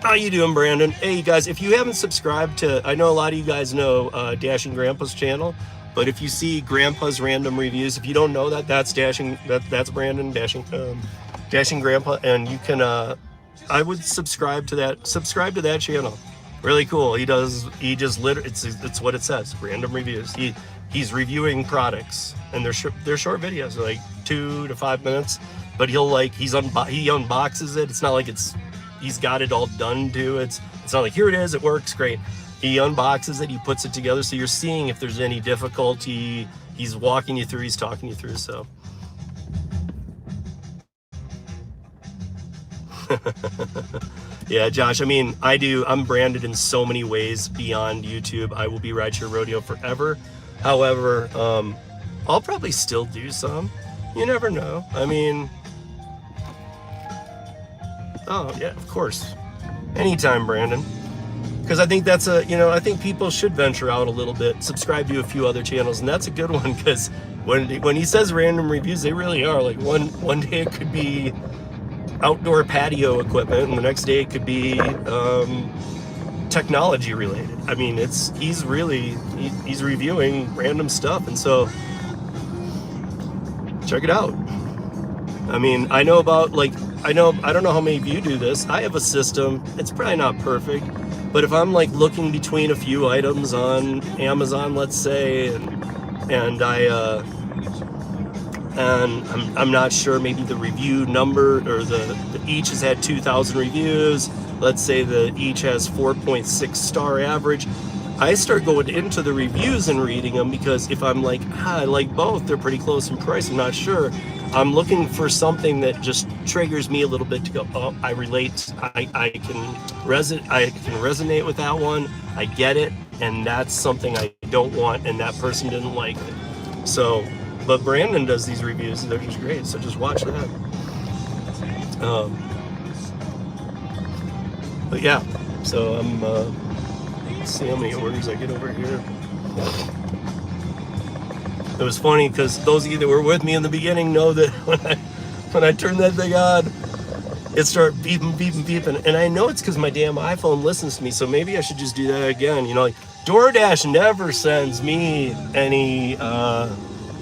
How you doing, Brandon? Hey, guys, if you haven't subscribed to, I know a lot of you guys know Dashing Grandpa's channel, but if you see Grandpa's Random Reviews, if you don't know that, that's Brandon, Dashing Grandpa, and you can, I would subscribe to that channel. Really cool. It's what it says, Random Reviews. He's reviewing products, and they're short videos, like 2 to 5 minutes, but he unboxes it. It's not like he's got it all done too. It's not like, here it is, it works, great. He unboxes it, he puts it together, so you're seeing if there's any difficulty. He's walking you through, he's talking you through, so. Yeah, Josh, I'm branded in so many ways beyond YouTube. I will be Rideshare Rodeo forever. However, I'll probably still do some. You never know. Oh yeah, of course. Anytime, Brandon. Because I think that's I think people should venture out a little bit, subscribe to a few other channels, and that's a good one, because when he says random reviews, they really are. Like one day it could be outdoor patio equipment, and the next day it could be technology related. He's reviewing random stuff, and so check it out. I know about, I don't know how many of you do this. I have a system. It's probably not perfect, but if I'm looking between a few items on Amazon, let's say, and I'm not sure, maybe the review number, or the each has had 2,000 reviews. Let's say that each has 4.6 star average. I start going into the reviews and reading them, because if I'm like, I like both, they're pretty close in price, I'm not sure. I'm looking for something that just triggers me a little bit to go, oh, I relate, I can resonate with that one, I get it, and that's something I don't want, and that person didn't like it. So, but Brandon does these reviews, and they're just great, so just watch that. But yeah, so I'm, let's see how many orders I get over here. It was funny, because those of you that were with me in the beginning know that when I turned that thing on, it started beeping, beeping, beeping. And I know it's because my damn iPhone listens to me, so maybe I should just do that again. You know, like DoorDash never sends me any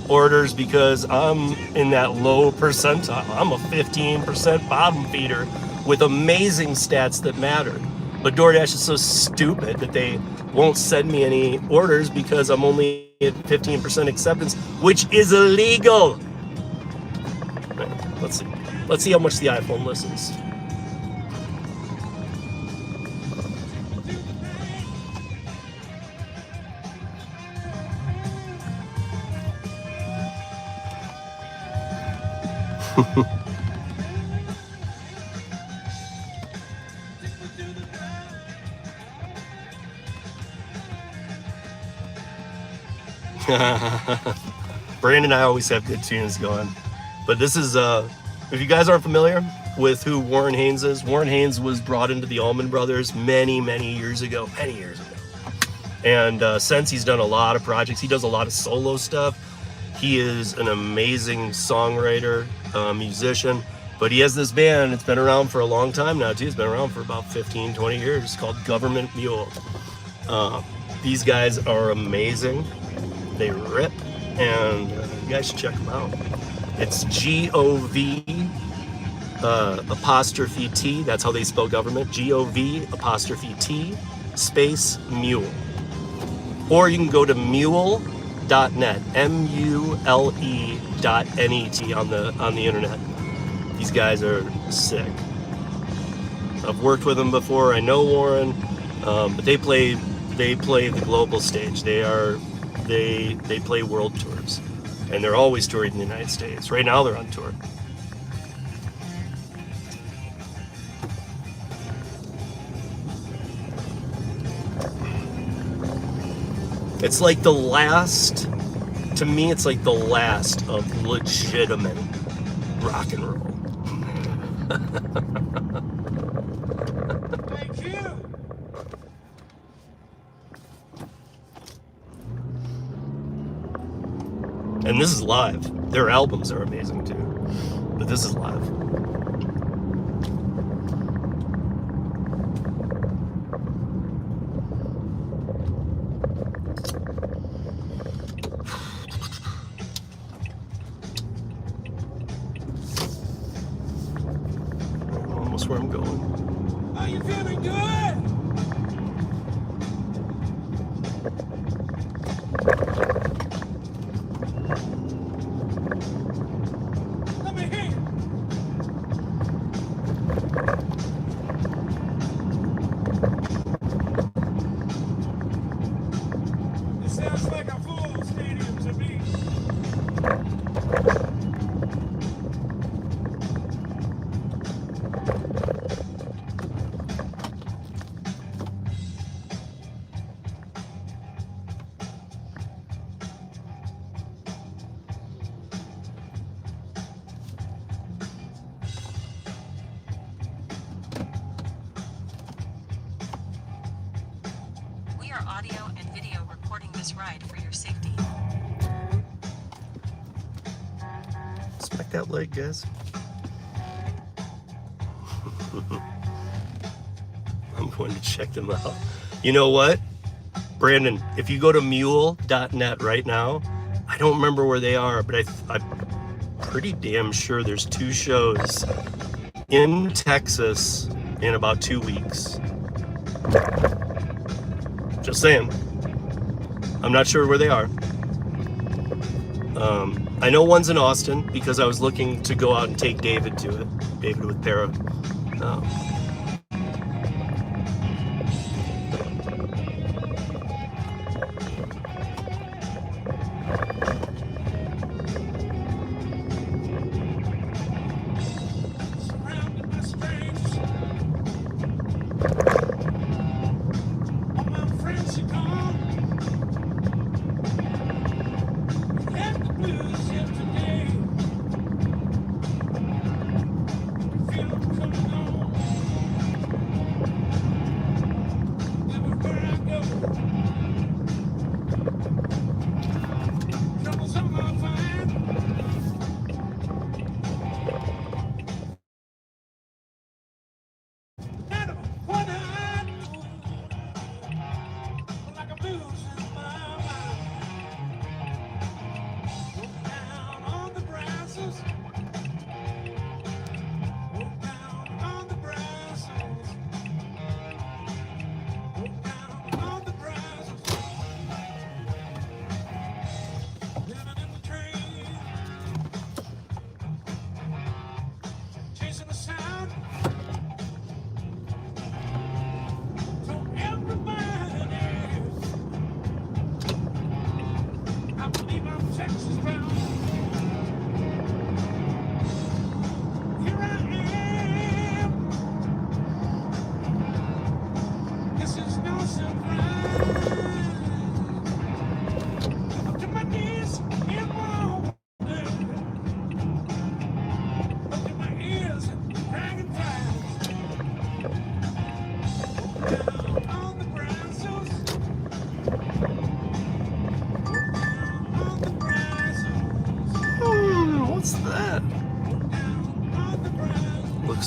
orders because I'm in that low percentile. I'm a 15% bottom feeder with amazing stats that matter. But DoorDash is so stupid that they won't send me any orders because I'm only at 15% acceptance, which is illegal. Let's see. Let's see how much the iPhone listens. Brandon and I always have good tunes going. But this is, if you guys aren't familiar with who Warren Haynes is, Warren Haynes was brought into the Allman Brothers many years ago. And since he's done a lot of projects, he does a lot of solo stuff. He is an amazing songwriter, musician, but he has this band. It's been around for a long time now too. It's been around for about 15-20 years, called Government Mule. These guys are amazing. They rip, and you guys should check them out. It's G-O-V apostrophe T. That's how they spell government. G-O-V apostrophe T space mule. Or you can go to mule.net, M-U-L-E.net on the internet. These guys are sick. I've worked with them before. I know Warren, but they play the global stage. They play world tours, and they're always touring in the United States. Right now they're on tour. It's like the last, to me, it's like the last of legitimate rock and roll. Thank you. And this is live. Their albums are amazing too, but this is live. Almost where I'm going. Are you feeling good? Let me hear. It sounds like a full stadium to me. We are audio and video recording this ride for your safety. Smack that leg, guys. I'm going to check them out. You know what? Brandon, if you go to mule.net right now, I don't remember where they are, but I'm pretty damn sure there's 2 shows in Texas in about 2 weeks. Just saying. I'm not sure where they are. I know one's in Austin because I was looking to go out and take David to it. David with Para. Surrounded by strangers. All my friends are gone. We had the blues yesterday. Feel them coming on.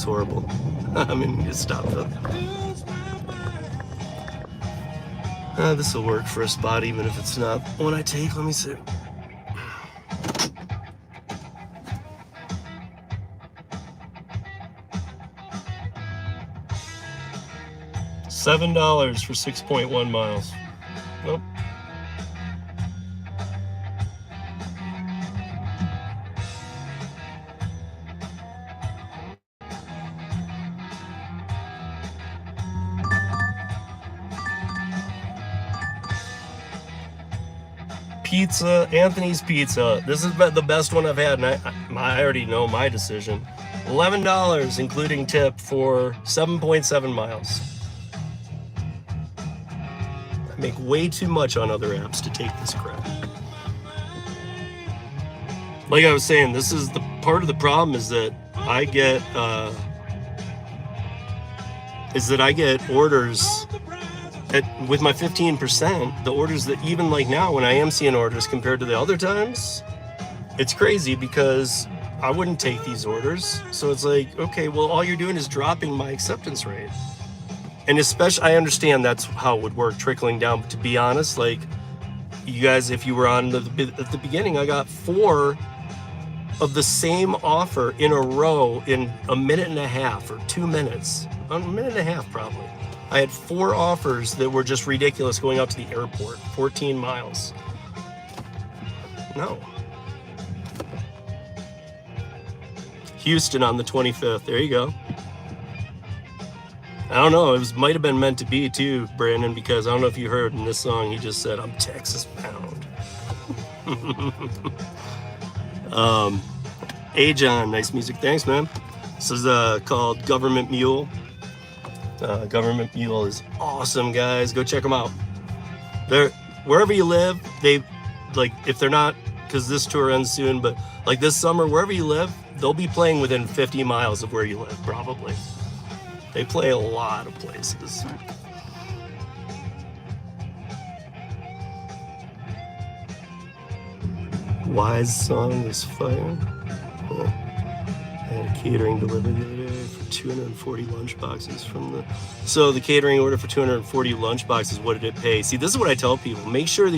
horrible. I'm gonna need to stop though. This will work for a spot even if it's not one I take. Let me see. $7 for 6.1 miles. Nope. Pizza, Anthony's Pizza. This is the best one I've had, and I already know my decision. $11, including tip, for 7.7 miles. I make way too much on other apps to take this crap. Like I was saying, this is the part of the problem is that I get orders with my 15%, the orders that even like now when I am seeing orders compared to the other times, it's crazy because I wouldn't take these orders. So it's like, okay, well, all you're doing is dropping my acceptance rate. And especially, I understand that's how it would work, trickling down. But to be honest, like you guys, if you were on at the beginning, I got 4 of the same offer in a row in a minute and a half or 2 minutes, a minute and a half probably. I had 4 offers that were just ridiculous going out to the airport, 14 miles. No. Houston on the 25th. There you go. I don't know. It might have been meant to be too, Brandon, because I don't know if you heard in this song, he just said, "I'm Texas bound." Hey, John, nice music. Thanks, man. This is called Government Mule. Government Mule is awesome, guys. Go check them out. They're wherever you live. They like if they're not, because this tour ends soon, but like this summer, wherever you live, they'll be playing within 50 miles of where you live, probably. They play a lot of places. Wise song is fire. I had a catering delivery the other day for 240 lunch boxes from the. So the catering order for 240 lunch boxes, what did it pay? See, this is what I tell people. Make sure,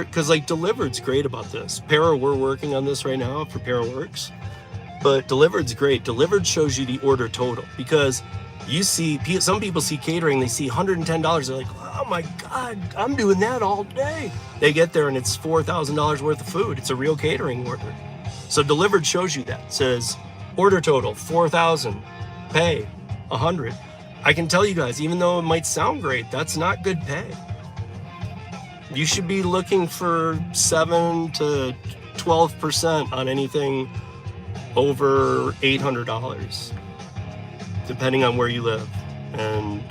because like Delivered's great about this. Para, we're working on this right now for Para Works. But Delivered's great. Delivered shows you the order total because you see, some people see catering, they see $110. They're like, oh my God, I'm doing that all day. They get there and it's $4,000 worth of food. It's a real catering order. So Delivered shows you that. It says order total, 4,000, pay 100. I can tell you guys, even though it might sound great, that's not good pay. You should be looking for 7 to 12% on anything over $800, depending on where you live and,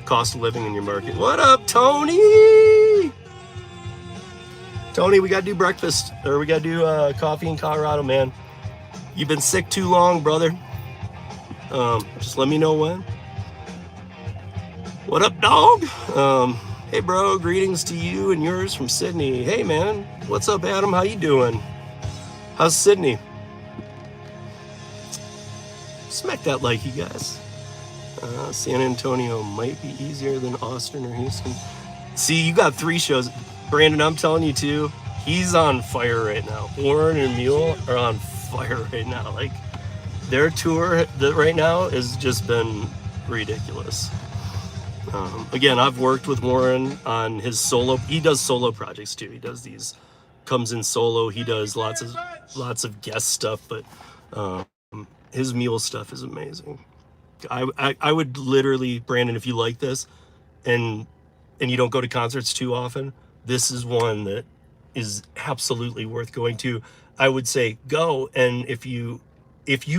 cost of living in your market. What up, Tony? Tony, we got to do breakfast, or we got to do coffee in Colorado, man. You've been sick too long, brother. Just let me know when. What up, dog? Hey, bro, greetings to you and yours from Sydney. Hey, man. What's up, Adam? How you doing? How's Sydney? Smack that like, you guys. San Antonio might be easier than Austin or Houston. See, you got 3 shows. Brandon, I'm telling you too, he's on fire right now. Warren and Mule are on fire right now. Like, their tour right now has just been ridiculous. Again, I've worked with Warren on his solo. He does solo projects too. He does these, comes in solo. He does lots of guest stuff, but his Mule stuff is amazing. I would literally, Brandon, if you like this, and you don't go to concerts too often, this is one that is absolutely worth going to. I would say go, and if you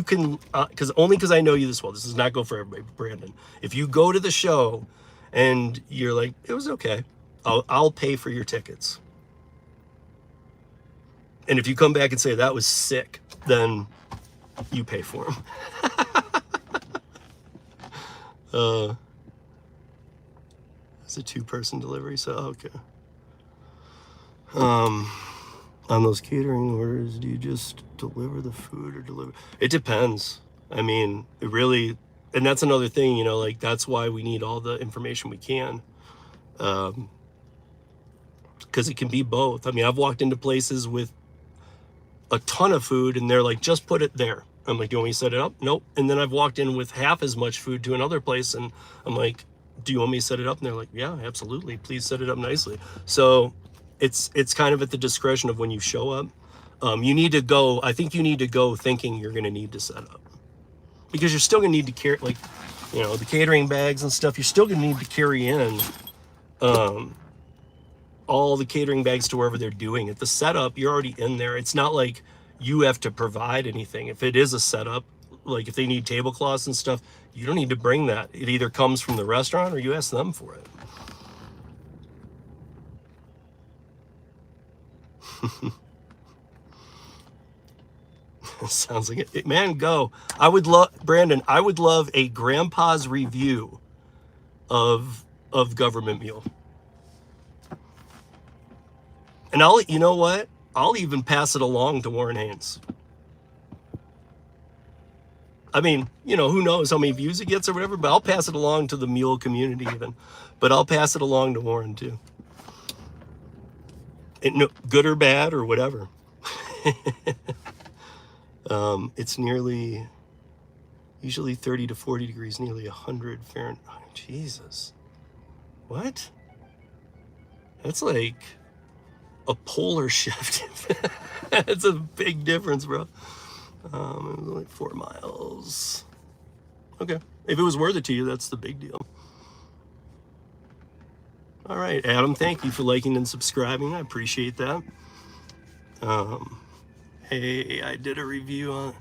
can, because I know you this well, this does not go for everybody, Brandon. If you go to the show and you're like, it was okay, I'll pay for your tickets. And if you come back and say that was sick, then you pay for them. It's a 2-person delivery, so okay. On those catering orders, do you just deliver the food or deliver? It depends. I mean, it really, and that's another thing, you know, like that's why we need all the information we can. Because it can be both. I mean, I've walked into places with a ton of food and they're like, just put it there. I'm like, do you want me to set it up? Nope. And then I've walked in with half as much food to another place and I'm like, do you want me to set it up? And they're like, yeah, absolutely. Please set it up nicely. So it's kind of at the discretion of when you show up. You need to go, I think you need to go thinking you're going to need to set up. Because you're still going to need to carry, like, you know, the catering bags and stuff, you're still going to need to carry in all the catering bags to wherever they're doing it. The setup, you're already in there. It's not like you have to provide anything. If it is a setup, like if they need tablecloths and stuff, you don't need to bring that. It either comes from the restaurant or you ask them for it. Sounds like it. Man, go. I would love, Brandon, I would love a grandpa's review of government mule. And you know what? I'll even pass it along to Warren Haynes. I mean, you know, who knows how many views it gets or whatever, but I'll pass it along to the mule community even. But I'll pass it along to Warren too. No, good or bad or whatever. It's usually 30 to 40 degrees, nearly 100 Fahrenheit. Oh, Jesus. What? That's like a polar shift. It's a big difference, bro. It was like 4 miles. Okay. If it was worth it to you, that's the big deal. All right, Adam, thank you for liking and subscribing. I appreciate that. Hey, I did a review on,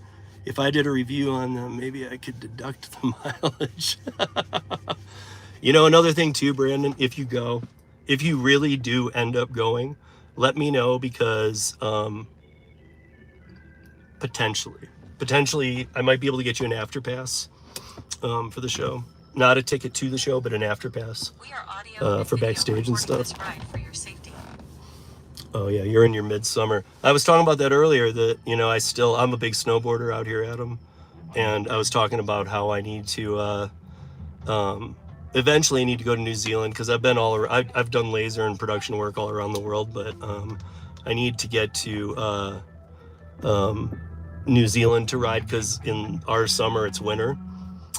if I did a review on them, maybe I could deduct the mileage. You know, another thing too, Brandon, if you really do end up going, let me know because potentially I might be able to get you an after pass for the show. Not a ticket to the show, but an after pass We are audio for backstage and stuff. this ride for your safety. Oh yeah, you're in your midsummer. I was talking about that earlier, that, you know, I'm a big snowboarder out here, Adam. And I was talking about how I need to, eventually need to go to New Zealand because I've been I've done laser and production work all around the world, but I need to get to New Zealand to ride because in our summer it's winter.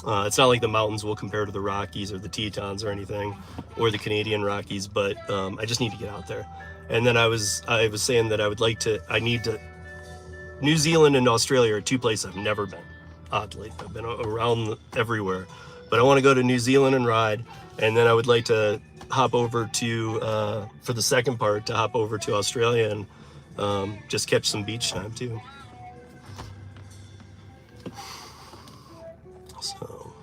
It's not like the mountains will compare to the Rockies or the Tetons or anything, or the Canadian Rockies, but I just need to get out there. And then I was saying that New Zealand and Australia are two places I've never been, oddly. I've been around everywhere, but I want to go to New Zealand and ride, and then I would like to hop over to, for the second part, to hop over to Australia and just catch some beach time too. So,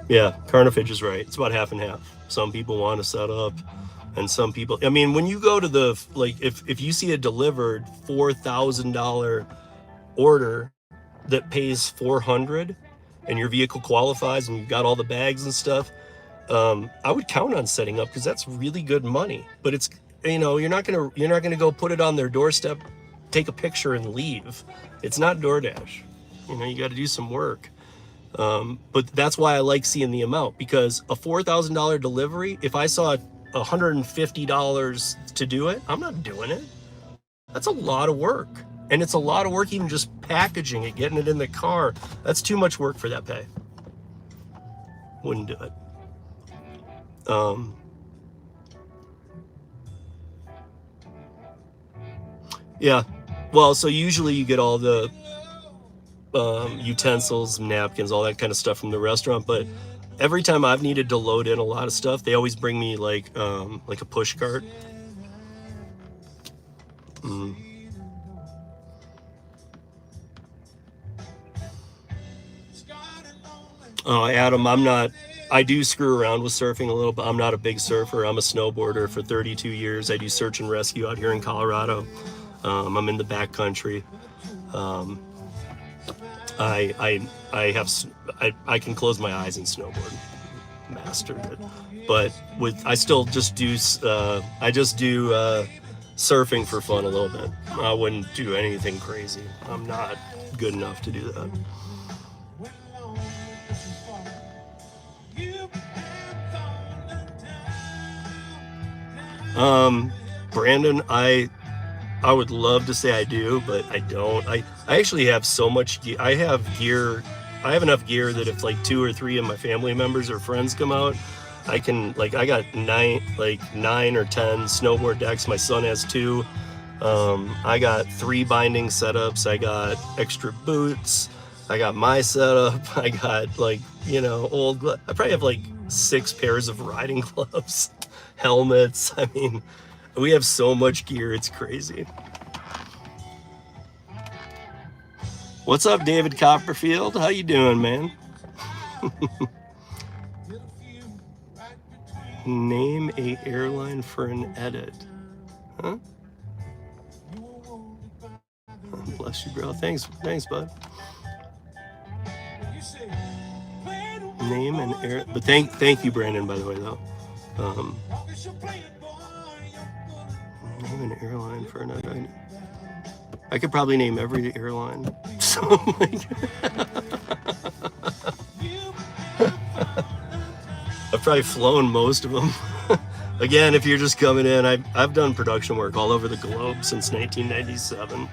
yeah, Carnifage is right. It's about half and half. Some people want to set up, and some people, I mean, when you go to the, like, if you see a delivered $4,000 order that pays $400 and your vehicle qualifies and you've got all the bags and stuff, I would count on setting up because that's really good money. But it's, you know, you're not gonna go put it on their doorstep, take a picture and leave. It's not Doordash. You know, you got to do some work. But that's why I like seeing the amount, because a $4,000 delivery, if I saw $150 to do it, I'm not doing it. That's a lot of work. And it's a lot of work even just packaging it, getting it in the car. That's too much work for that pay. Wouldn't do it. Yeah. Well, so usually you get all the utensils, napkins, all that kind of stuff from the restaurant, but every time I've needed to load in a lot of stuff, they always bring me like a push cart. Oh, Adam, I do screw around with surfing a little, but I'm not a big surfer. I'm a snowboarder for 32 years. I do search and rescue out here in Colorado. I'm in the backcountry. I can close my eyes and snowboard. mastered it. But I still just do surfing for fun a little bit. I wouldn't do anything crazy. I'm not good enough to do that. Brandon, I would love to say I do, but I don't. I actually have so much gear. I have enough gear that if like 2 or 3 of my family members or friends come out, I can, like, I got 9 or 10 snowboard decks. My son has 2. I got 3 binding setups. I got extra boots. I got my setup. I got, like, old gloves. I probably have like 6 pairs of riding gloves, helmets. I mean, we have so much gear, it's crazy. What's up, David Copperfield? How you doing, man? Name a airline for an edit. Huh? Oh, bless you, bro. Thanks, bud. Name an air. But thank you, Brandon. By the way, though. Name an airline for an edit. I could probably name every airline. So, like, I've probably flown most of them. Again, if you're just coming in, I've done production work all over the globe since 1997.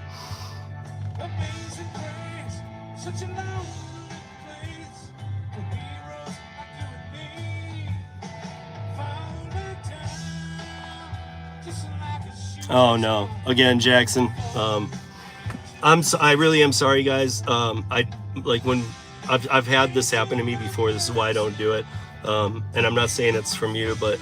Oh no! Again, Jackson. I really am sorry, guys. I like when I've had this happen to me before. This is why I don't do it. And I'm not saying it's from you, but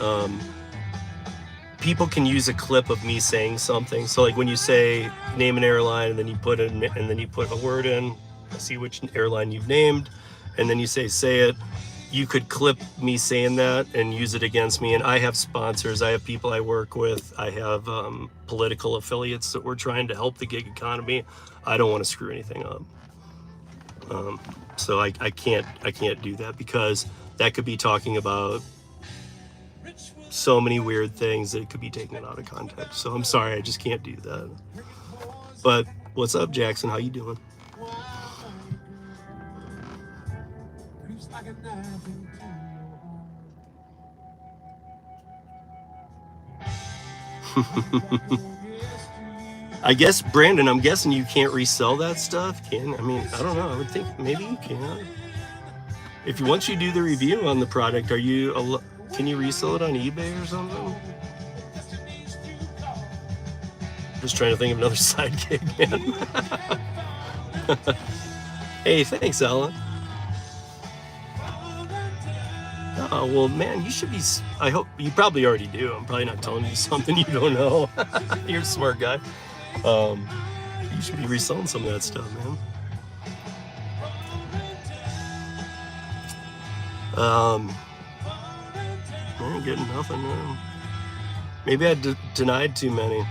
people can use a clip of me saying something. So like when you say name an airline, and then you put a word in, see which airline you've named, and then you say it. You could clip me saying that and use it against me. And I have sponsors. I have people I work with. I have political affiliates that we're trying to help the gig economy. I don't want to screw anything up. So I can't do that, because that could be talking about so many weird things that it could be taken out of context. So I'm sorry, I just can't do that. But what's up, Jackson? How you doing? I guess, Brandon, I'm guessing you can't resell that stuff, I mean, I don't know. I would think maybe you can. Once you do the review on the product, can you resell it on eBay or something? Just trying to think of another side gig, man. Hey, thanks, Alan. Oh, well, man, you should be. I hope you probably already do. I'm probably not telling you something you don't know. You're a smart guy. You should be reselling some of that stuff, man. I ain't getting nothing, man. Maybe I denied too many,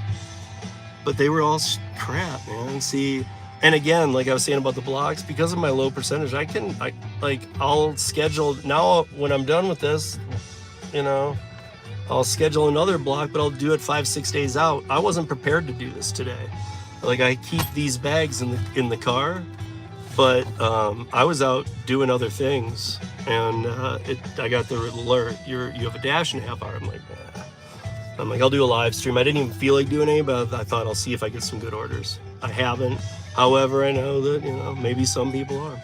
but they were all crap, man. See, and again, like I was saying about the blocks, because of my low percentage, I'll schedule now when I'm done with this, I'll schedule another block, but I'll do it 5-6 days out. I wasn't prepared to do this today. Like, I keep these bags in the car, but I was out doing other things, and I got the alert. You have a dash in a half hour. I'm like, I'll do a live stream. I didn't even feel like doing any, but I thought I'll see if I get some good orders. I haven't. However, I know that, maybe some people are.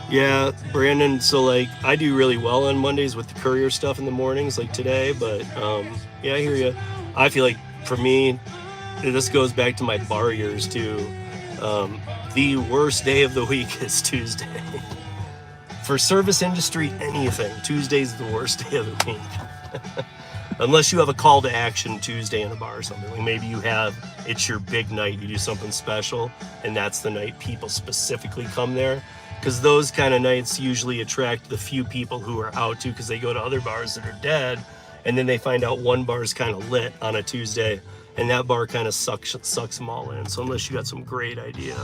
Yeah, Brandon, so like I do really well on Mondays with the courier stuff in the mornings, like today, but yeah, I hear you. I feel like for me, this goes back to my bar years too. The worst day of the week is Tuesday. For service industry, anything, Tuesday's the worst day of the week. Unless you have a call to action Tuesday in a bar or something. Like maybe it's your big night, you do something special, and that's the night people specifically come there. Because those kind of nights usually attract the few people who are out too, because they go to other bars that are dead, and then they find out one bar is kind of lit on a Tuesday, and that bar kind of sucks them all in. So unless you got some great idea,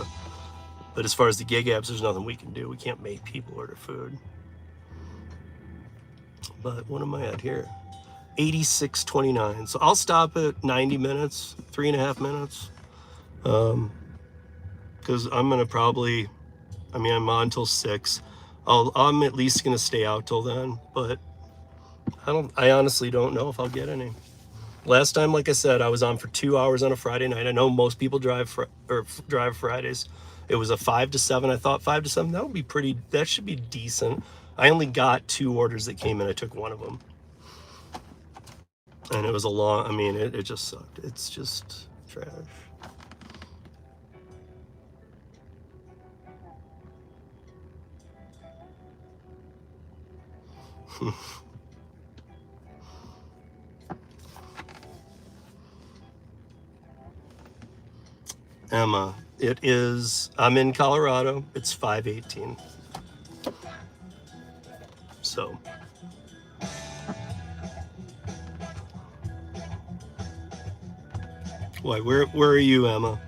but as far as the gig apps, there's nothing we can do. We can't make people order food. But what am I at here? 86.29. So I'll stop at 90 minutes, 3.5 minutes. Because I'm gonna probably, I mean, I'm on till 6. I'm at least gonna stay out till then, but I honestly don't know if I'll get any. Last time, like I said, I was on for 2 hours on a Friday night. I know most people drive Fridays. It was a 5 to 7. I thought 5 to 7, that would be pretty, that should be decent. I only got 2 orders that came in. I took one of them. And it was a long, I mean, it just sucked. It's just trash. Emma, it is, I'm in Colorado. It's 5:18. So. Why, where are you, Emma?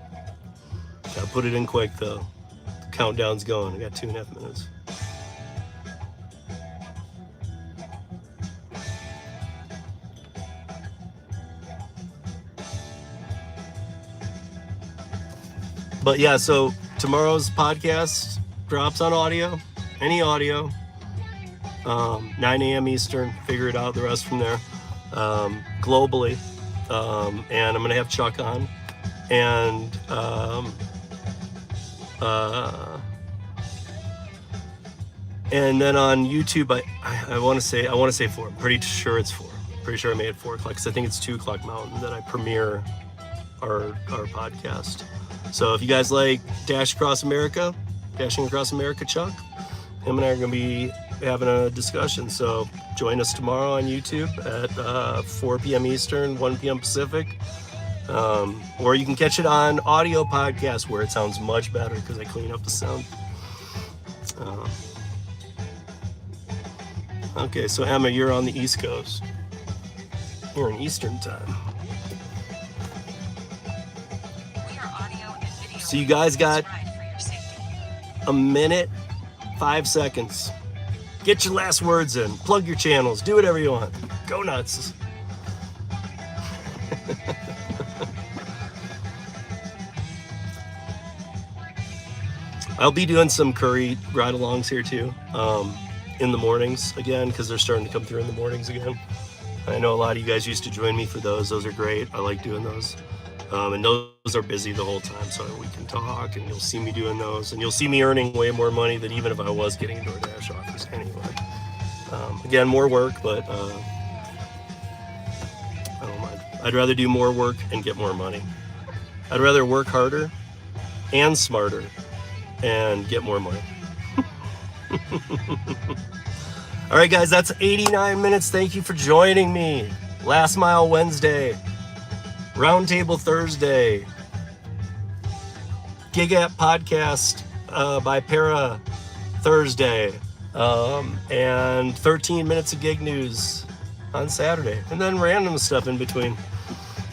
Gotta put it in quick though. The countdown's going. I got 2.5 minutes. But yeah, so tomorrow's podcast drops on audio, any audio, 9 a.m. Eastern, figure it out, the rest from there, globally. And I'm going to have Chuck on, and then on YouTube, I want to say 4. I'm pretty sure it's 4. Pretty sure I made it 4 o'clock, because I think it's 2 o'clock Mountain that I premiere our podcast. So if you guys like Dashing Across America, Chuck, him and I are going to be having a discussion. So join us tomorrow on YouTube at 4 p.m. Eastern, 1 p.m. Pacific. Or you can catch it on audio podcast, where it sounds much better because I clean up the sound. Okay, so Emma, you're on the East Coast. You're in Eastern time. So you guys got a minute, 5 seconds. Get your last words in. Plug your channels. Do whatever you want. Go nuts. I'll be doing some curry ride-alongs here too, in the mornings again, because they're starting to come through in the mornings again. I know a lot of you guys used to join me for those. Those are great. I like doing those. And those are busy the whole time, so we can talk, and you'll see me doing those, and you'll see me earning way more money than even if I was getting Doordash offers anyway. Again, more work, but I don't mind. I'd rather do more work and get more money. I'd rather work harder and smarter and get more money. All right, guys, that's 89 minutes. Thank you for joining me. Last Mile Wednesday. Roundtable Thursday, Gig App Podcast by Para Thursday, and 13 minutes of gig news on Saturday, and then random stuff in between.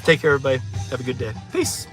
Take care, everybody. Have a good day. Peace.